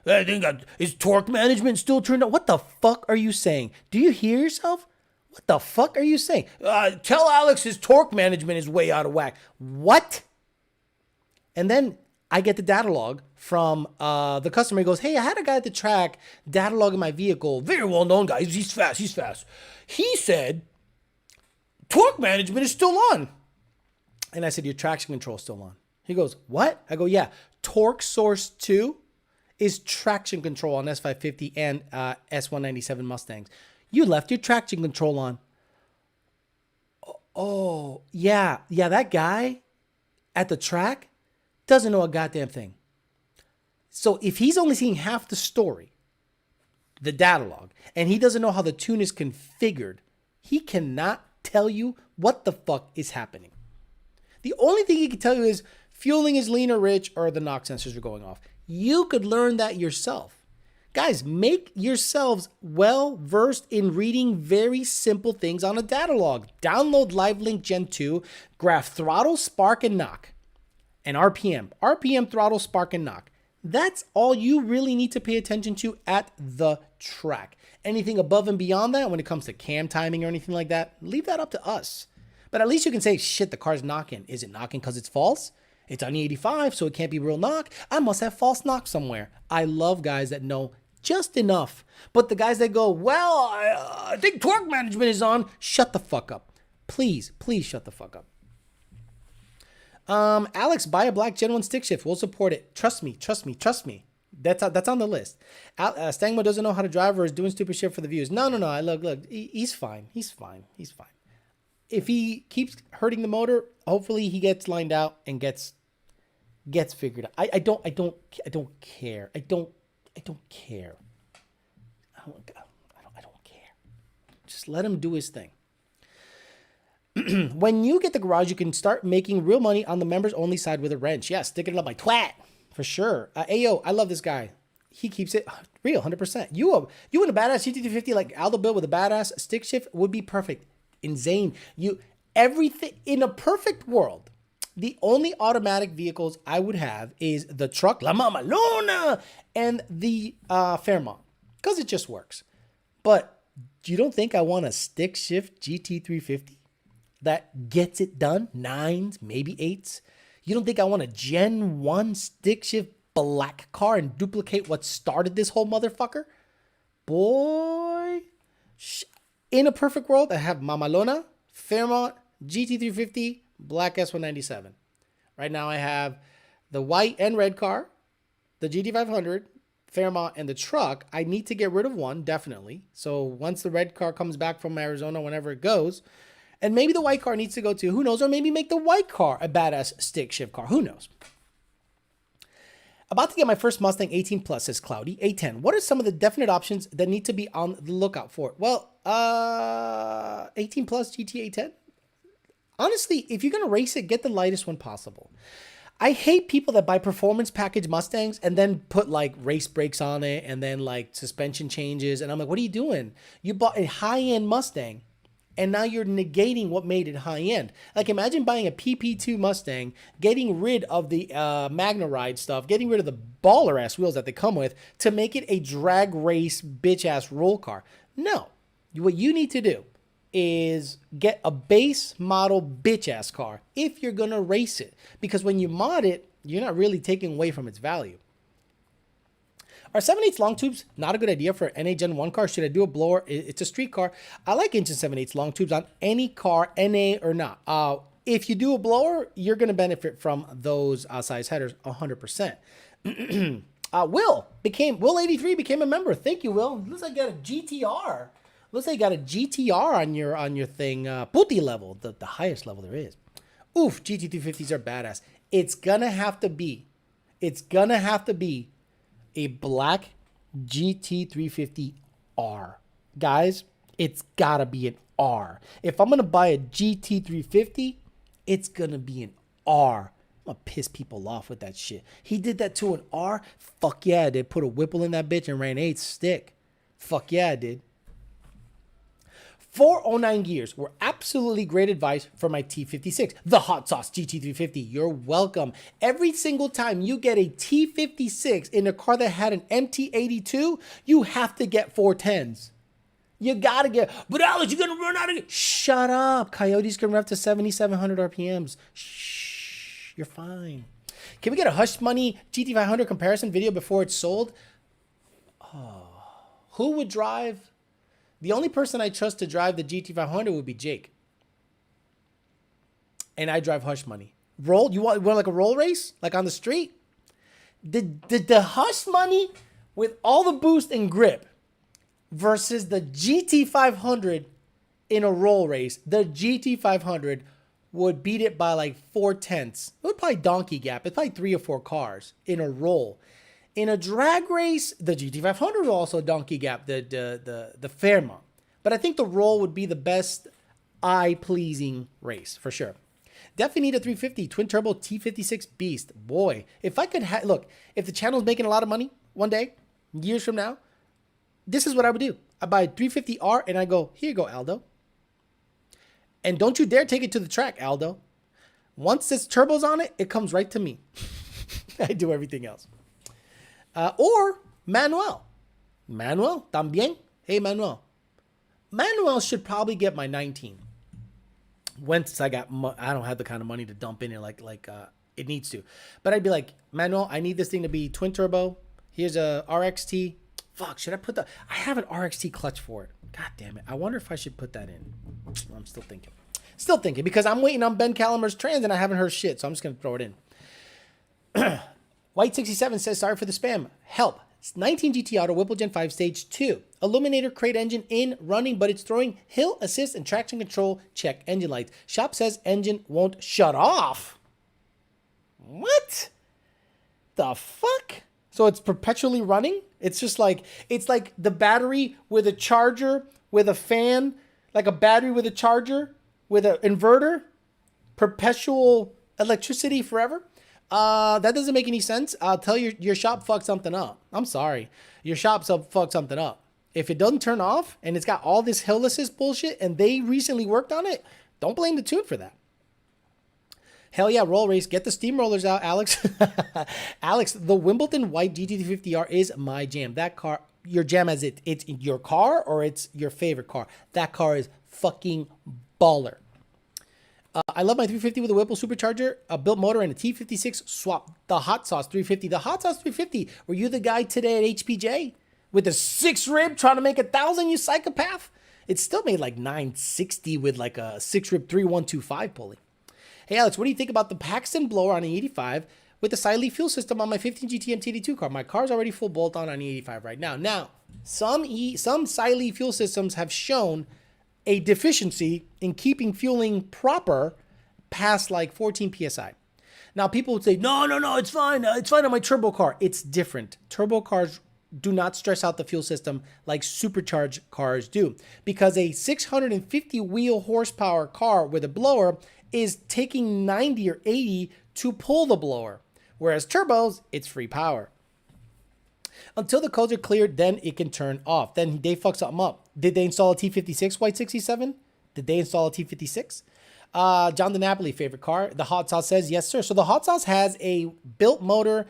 I think is torque management still turned on? What the fuck are you saying? Do you hear yourself? What the fuck are you saying? Tell Alex his torque management is way out of whack. What? And then I get the data log from the customer. He goes, hey, I had a guy at the track data logging my vehicle. Very well known guy. He's fast. He said, torque management is still on. And I said, your traction control is still on. He goes, what? I go, yeah. Torque Source 2 is traction control on S550 and S197 Mustangs. You left your traction control on. Oh, yeah. Yeah, that guy at the track doesn't know a goddamn thing. So if he's only seeing half the story, the data log, and he doesn't know how the tune is configured, he cannot tell you what the fuck is happening. The only thing he can tell you is fueling is lean or rich, or the knock sensors are going off. You could learn that yourself. Guys, make yourselves well versed in reading very simple things on a data log. Download LiveLink Gen 2, graph throttle, spark, and knock, and RPM. RPM, throttle, spark, and knock. That's all you really need to pay attention to at the track. Anything above and beyond that, when it comes to cam timing or anything like that, leave that up to us. But at least you can say, shit, the car's knocking. Is it knocking because it's false? It's on E85, so it can't be real knock. I must have false knock somewhere. I love guys that know just enough. But the guys that go, well, I think torque management is on, shut the fuck up. Please shut the fuck up. Alex, buy a black Gen 1 stick shift. We'll support it. Trust me. That's on the list. Stangmo doesn't know how to drive or is doing stupid shit for the views. No. Look. He's fine. If he keeps hurting the motor, hopefully he gets lined out and gets figured out. I don't care. I don't care. Just let him do his thing. When you get the garage, you can start making real money on the members only side with a wrench. Yeah, sticking it up my twat for sure. Ayo, I love this guy. He keeps it real, 100%. You in a badass GT350 like Aldo Bill with a badass stick shift would be perfect. Insane. Everything in a perfect world. The only automatic vehicles I would have is the truck, La Mamalona, and the Fairmont, because it just works. But you don't think I want a stick shift GT350 that gets it done? 9s, maybe 8s. You don't think I want a Gen 1 stick shift black car and duplicate what started this whole motherfucker? Boy. In a perfect world, I have Mamalona, Fairmont, GT350, black S197. Right now I have the white and red car, the GT500, Fairmont, and the truck. I need to get rid of one, definitely. So once the red car comes back from Arizona, whenever it goes, and maybe the white car needs to go too, who knows? Or maybe make the white car a badass stick shift car, who knows? About to get my first Mustang 18 Plus, says Cloudy. A10. What are some of the definite options that need to be on the lookout for? Well, 18 Plus GT A10. Honestly, if you're going to race it, get the lightest one possible. I hate people that buy performance package Mustangs and then put like race brakes on it and then like suspension changes. And I'm like, what are you doing? You bought a high-end Mustang and now you're negating what made it high-end. Like imagine buying a PP2 Mustang, getting rid of the Magna Ride stuff, getting rid of the baller-ass wheels that they come with to make it a drag race bitch-ass roll car. No. What you need to do is get a base model bitch-ass car if you're going to race it. Because when you mod it, you're not really taking away from its value. Are 7/8 long tubes not a good idea for an NA Gen 1 car? Should I do a blower? It's a street car. I like engine 7/8 long tubes on any car, NA or not. If you do a blower, you're going to benefit from those size headers 100%. Will83 became a member. Thank you, Will. Looks like you got a GTR. Looks like you got a GTR on your thing. Puti level, the highest level there is. Oof, GT250s are badass. It's gonna have to be a black GT350R. Guys, it's gotta be an R. If I'm gonna buy a GT350, it's gonna be an R. I'm gonna piss people off with that shit. He did that to an R? Fuck yeah, I did. Put a Whipple in that bitch and ran 8 stick. Fuck yeah, I did. 409 gears were absolutely great advice for my T56, the hot sauce GT350. You're welcome. Every single time you get a T56 in a car that had an MT82, you have to get 410s. You gotta get, but Alex, you're gonna run out of it. Shut up. Coyotes can rev to 7,700 RPMs. Shh, you're fine. Can we get a Hush Money GT500 comparison video before it's sold? Oh, who would drive? The only person I trust to drive the GT500 would be Jake. And I drive Hush Money. Roll? You want like a roll race? Like on the street? The Hush Money with all the boost and grip versus the GT500 in a roll race, the GT500 would beat it by like 4/10. It would probably donkey gap. It's probably 3 or 4 cars in a roll. In a drag race, the GT500 will also donkey gap the Fairmont. But I think the roll would be the best eye-pleasing race, for sure. Definitely need a 350 twin turbo T56 beast. Boy, if I could look, if the channel's making a lot of money one day, years from now, this is what I would do. I buy a 350R and I go, here you go, Aldo. And don't you dare take it to the track, Aldo. Once this turbo's on it, it comes right to me. I do everything else. Or Manuel. Manuel, también. Hey, Manuel. Manuel should probably get my 19. Once I don't have the kind of money to dump in it like it needs to. But I'd be like, Manuel, I need this thing to be twin turbo. Here's a RXT. Fuck, should I put I have an RXT clutch for it. God damn it. I wonder if I should put that in. I'm still thinking. Still thinking because I'm waiting on Ben Calamer's trans and I haven't heard shit. So I'm just going to throw it in. White67 says, sorry for the spam. Help. It's 19 GT Auto Whipple Gen 5 Stage 2. Illuminator crate engine in, running, but it's throwing hill assist and traction control. Check engine lights. Shop says engine won't shut off. What? The fuck? So it's perpetually running? It's just like, it's like the battery with a charger, with a fan, like a battery with a charger, with an inverter, perpetual electricity forever. That doesn't make any sense. I'll tell you, your shop fucked something up. I'm sorry. Your shop fucked something up. If it doesn't turn off and it's got all this hill assist bullshit and they recently worked on it, don't blame the tune for that. Hell yeah, roll race. Get the steamrollers out, Alex. Alex, the Wimbledon White GT350R is my jam. That car, your jam as it's your car or it's your favorite car. That car is fucking baller. I love my 350 with a Whipple supercharger, a built motor, and a T56 swap. The Hot Sauce 350. The Hot Sauce 350. Were you the guy today at HPJ with the 6 rib trying to make 1,000, you psychopath? It still made like 960 with like a 6 rib 3125 pulley. Hey, Alex, what do you think about the Paxton blower on the 85 with the Siley fuel system on my 15 GT MTD2 car? My car's already full bolt on the 85 right now. Now, some Siley fuel systems have shown a deficiency in keeping fueling proper past like 14 PSI. Now, people would say, no, it's fine. It's fine on my turbo car. It's different. Turbo cars do not stress out the fuel system like supercharged cars do because a 650 wheel horsepower car with a blower is taking 90 or 80 to pull the blower. Whereas turbos, it's free power. Until the codes are cleared, then it can turn off. Then they fuck something up. Did they install a T56 White 67? Did they install a T56? John the Napoli, favorite car. The Hot Sauce says, yes, sir. So the Hot Sauce has a built motor,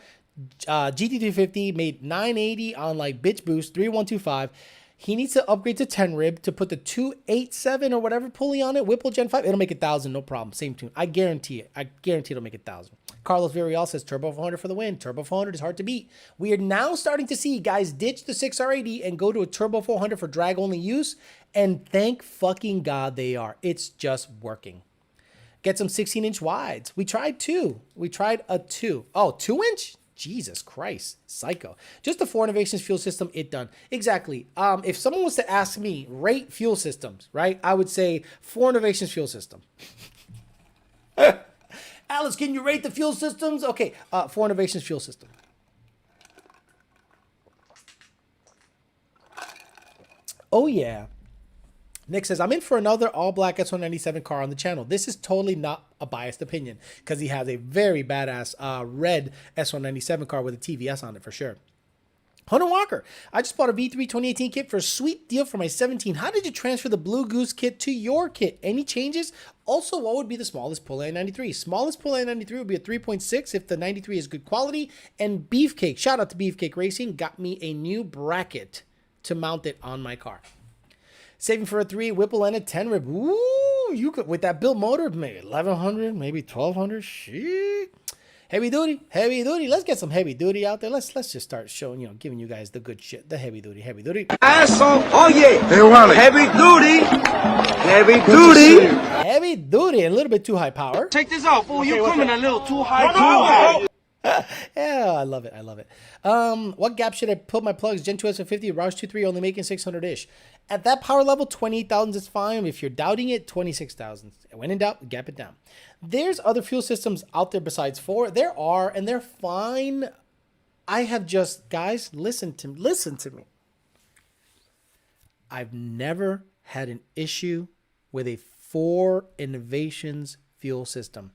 GT350, made 980 on like bitch boost, 3125. He needs to upgrade to 10 rib to put the 287 or whatever pulley on it. Whipple Gen 5. It'll make 1,000, no problem. Same tune. I guarantee it. I guarantee it'll make 1,000. Carlos Villarreal says Turbo 400 for the win. Turbo 400 is hard to beat. We are now starting to see guys ditch the 6R80 and go to a Turbo 400 for drag only use. And thank fucking God they are. It's just working. Get some 16-inch wides. We tried 2. We tried a 2. Oh, 2-inch? Jesus Christ, psycho. Just the 4 Innovations fuel system, it done. Exactly. If someone was to ask me, rate fuel systems, right? I would say 4 Innovations fuel system. Alice, can you rate the fuel systems? Okay, 4 Innovations fuel system. Oh, yeah. Nick says, I'm in for another all-black S197 car on the channel. This is totally not a biased opinion because he has a very badass red S197 car with a TVS on it for sure. Hunter Walker, I just bought a V3 2018 kit for a sweet deal for my 17. How did you transfer the Blue Goose kit to your kit? Any changes? Also, what would be the smallest pulley 93? Smallest pulley 93 would be a 3.6 if the 93 is good quality. And Beefcake, shout out to Beefcake Racing, got me a new bracket to mount it on my car. Saving for a 3 Whipple and a 10 rib. Ooh, you could, with that built motor, maybe 1,100, maybe 1,200. Shit. Heavy duty. Let's get some heavy duty out there. Let's just start showing, giving you guys the good shit. The heavy duty. Asshole. Oh yeah. Hey, Wally. Heavy duty. Heavy duty and a little bit too high power. Take this off, fool. You coming a little too high. Yeah, I love it. What gap should I put my plugs? Gen 2 S50, Roush 2.3, only making 600-ish. At that power level, 28,000 is fine. If you're doubting it, 26,000. When in doubt, gap it down. There's other fuel systems out there besides 4. There are, and they're fine. I have just, guys, listen to me. I've never had an issue with a 4 Innovations fuel system.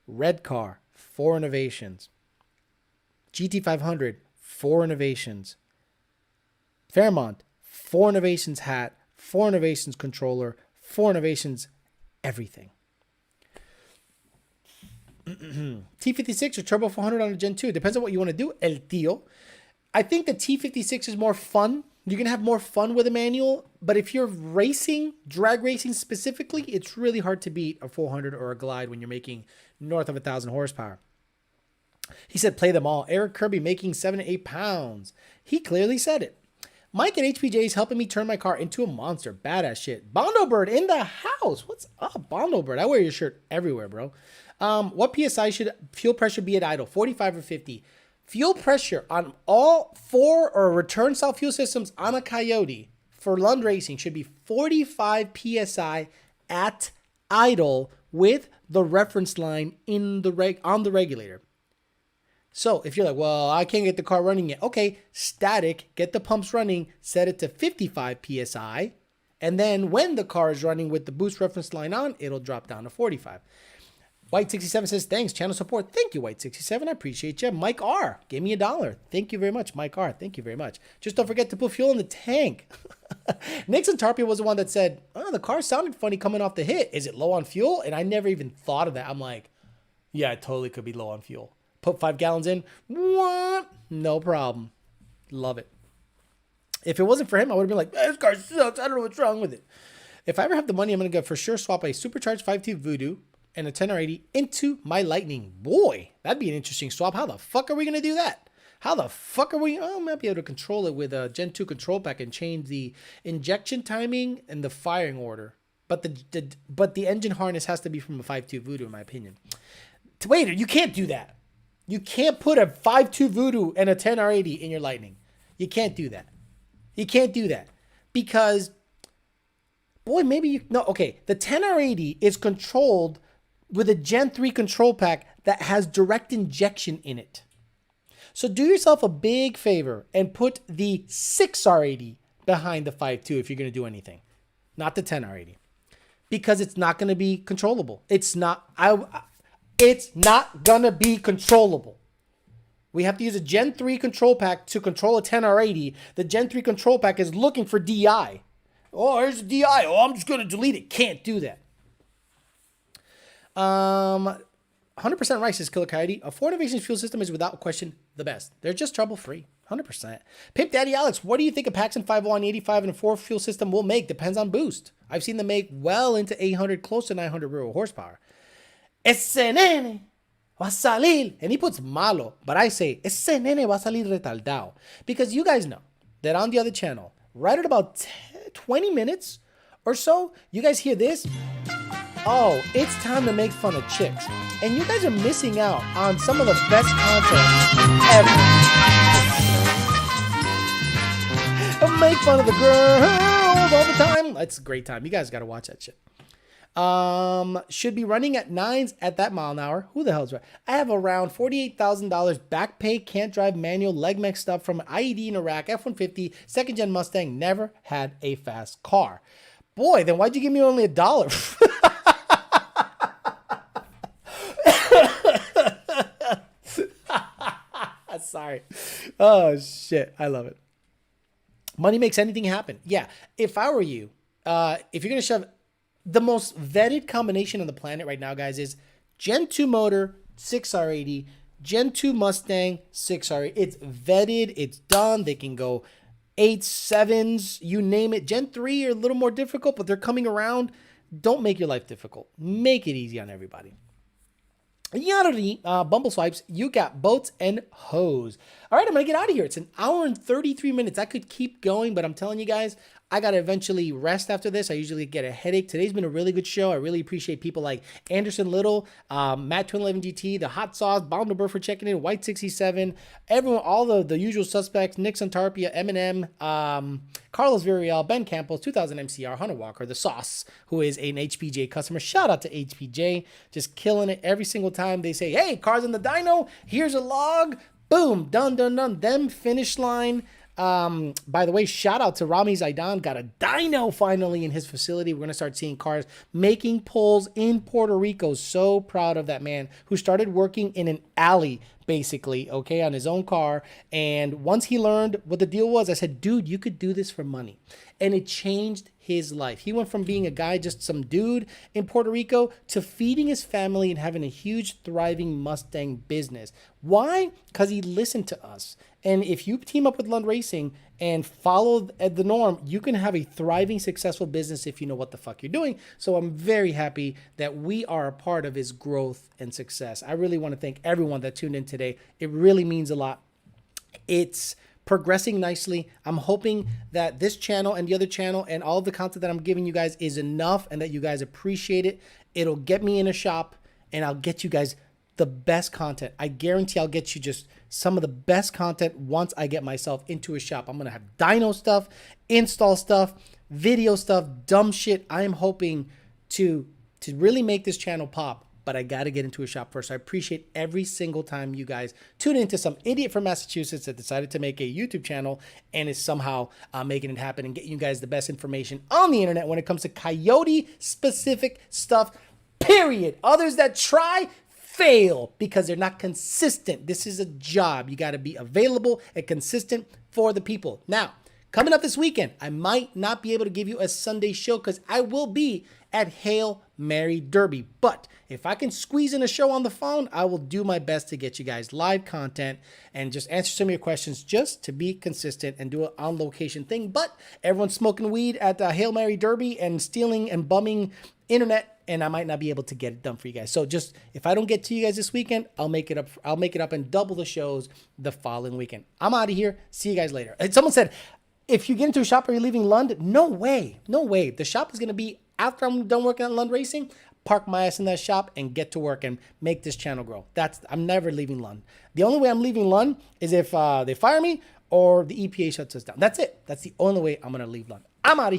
Red car, 4 innovations. GT500, 4 innovations. Fairmont, 4 innovations hat, 4 innovations controller, 4 innovations everything. T56 or Turbo 400 on a Gen 2. It depends on what you want to do, El Tío. I think the T56 is more fun. You're going to have more fun with a manual. But if you're racing, drag racing specifically, it's really hard to beat a 400 or a Glide when you're making north of 1,000 horsepower. He said, play them all. Eric Kirby making 7 to 8 pounds. He clearly said it. Mike at HPJ is helping me turn my car into a monster. Badass shit. Bondo Bird in the house. What's up, Bondo Bird? I wear your shirt everywhere, bro. What PSI should fuel pressure be at idle? 45 or 50? Fuel pressure on all 4 or return style fuel systems on a Coyote for Lund Racing should be 45 PSI at idle with the reference line in the on the regulator. So if you're like, well, I can't get the car running yet. Okay, static, get the pumps running, set it to 55 PSI. And then when the car is running with the boost reference line on, it'll drop down to 45. White67 says, thanks, channel support. Thank you, White67. I appreciate you. Mike R gave me $1. Thank you very much, Mike R. Thank you very much. Just don't forget to put fuel in the tank. Nixon Tarpia was the one that said, oh, the car sounded funny coming off the hit. Is it low on fuel? And I never even thought of that. I'm like, yeah, it totally could be low on fuel. Put 5 gallons in. What? No problem. Love it. If it wasn't for him, I would have been like, this car sucks. I don't know what's wrong with it. If I ever have the money, I'm going to for sure swap a supercharged 5.2 Voodoo and a 10R80 into my Lightning. Boy, that'd be an interesting swap. How the fuck are we going to do that? How the fuck are we? Oh, I might be able to control it with a Gen 2 control pack and change the injection timing and the firing order. But the engine harness has to be from a 5.2 Voodoo, in my opinion. Wait, you can't do that. You can't put a 5.2 Voodoo and a 10R80 in your Lightning. You can't do that. You can't do that. Because, boy, maybe you... No, okay. The 10R80 is controlled with a Gen 3 control pack that has direct injection in it. So do yourself a big favor and put the 6R80 behind the 5.2 if you're going to do anything. Not the 10R80. Because it's not going to be controllable. It's not going to be controllable. We have to use a Gen 3 control pack to control a 10R80. The Gen 3 control pack is looking for DI. Oh, here's a DI. Oh, I'm just going to delete it. Can't do that. 100% right, says Killer Coyote. A 4 Innovations fuel system is without question the best. They're just trouble-free. 100%. Pimp Daddy Alex, what do you think a Paxton 501 85 and a 4 fuel system will make? Depends on boost. I've seen them make well into 800, close to 900 real horsepower. Ese nene va a salir. And he puts malo, but I say, ese nene va a salir retardado. Because you guys know that on the other channel, right at about 20 minutes or so, you guys hear this. Oh, it's time to make fun of chicks. And you guys are missing out on some of the best content ever. Make fun of the girls all the time. That's a great time. You guys got to watch that shit. Should be running at 9s at that mile an hour. Who the hell's right? I have around $48,000 back pay, can't drive manual, leg mech stuff from an IED in Iraq, F-150, second gen Mustang, never had a fast car. Boy, then why'd you give me only $1? Sorry. Oh, shit. I love it. Money makes anything happen. Yeah. If I were you, if you're going to shove the most vetted combination on the planet right now, guys, is Gen 2 motor, 6R80, Gen 2 Mustang, 6R80. It's vetted. It's done. They can go 8s, 7s, you name it. Gen 3 are a little more difficult, but they're coming around. Don't make your life difficult. Make it easy on everybody. Yarri, Bumble Swipes, you got boats and hoes. All right, I'm going to get out of here. It's an hour and 33 minutes. I could keep going, but I'm telling you guys, I got to eventually rest after this. I usually get a headache. Today's been a really good show. I really appreciate people like Anderson Little, Matt 211 GT, the Hot Sauce, Bound for checking in, White 67, everyone, all the usual suspects, Nixon Tarpia, Eminem, Carlos Villarreal, Ben Campos, 2000 MCR, Hunter Walker, the Sauce, who is an HPJ customer. Shout out to HPJ, just killing it every single time they say, hey, cars in the dyno, here's a log, boom, done. Them finish line. By the way, shout out to Rami Zaidan. Got a dyno finally in his facility. We're going to start seeing cars making pulls in Puerto Rico. So proud of that man who started working in an alley, basically, okay, on his own car. And once he learned what the deal was, I said, dude, you could do this for money. And it changed his life. He went from being a guy, just some dude in Puerto Rico, to feeding his family and having a huge, thriving Mustang business. Why? Because he listened to us. And if you team up with Lund Racing and follow the norm, you can have a thriving, successful business if you know what the fuck you're doing. So I'm very happy that we are a part of his growth and success. I really want to thank everyone that tuned in today. It really means a lot. It's progressing nicely. I'm hoping that this channel and the other channel and all of the content that I'm giving you guys is enough and that you guys appreciate it. It'll get me in a shop and I'll get you guys the best content. I guarantee I'll get you just some of the best content once I get myself into a shop. I'm going to have dyno stuff, install stuff, video stuff, dumb shit. I am hoping to really make this channel pop. But I got to get into a shop first. So I appreciate every single time you guys tune into some idiot from Massachusetts that decided to make a YouTube channel and is somehow making it happen and getting you guys the best information on the internet when it comes to coyote specific stuff, period. Others that try fail because they're not consistent. This is a job. You got to be available and consistent for the people. Now, coming up this weekend, I might not be able to give you a Sunday show because I will be at Hail Mary Derby. But if I can squeeze in a show on the phone, I will do my best to get you guys live content and just answer some of your questions just to be consistent and do an on-location thing. But everyone's smoking weed at the Hail Mary Derby and stealing and bumming internet, and I might not be able to get it done for you guys. So just if I don't get to you guys this weekend, I'll make it up. I'll make it up and double the shows the following weekend. I'm out of here. See you guys later. And someone said, if you get into a shop, are you leaving Lund? No way. No way. The shop is going to be, after I'm done working on Lund Racing, park my ass in that shop and get to work and make this channel grow. I'm never leaving Lund. The only way I'm leaving Lund is if they fire me or the EPA shuts us down. That's it. That's the only way I'm going to leave Lund. I'm out of here.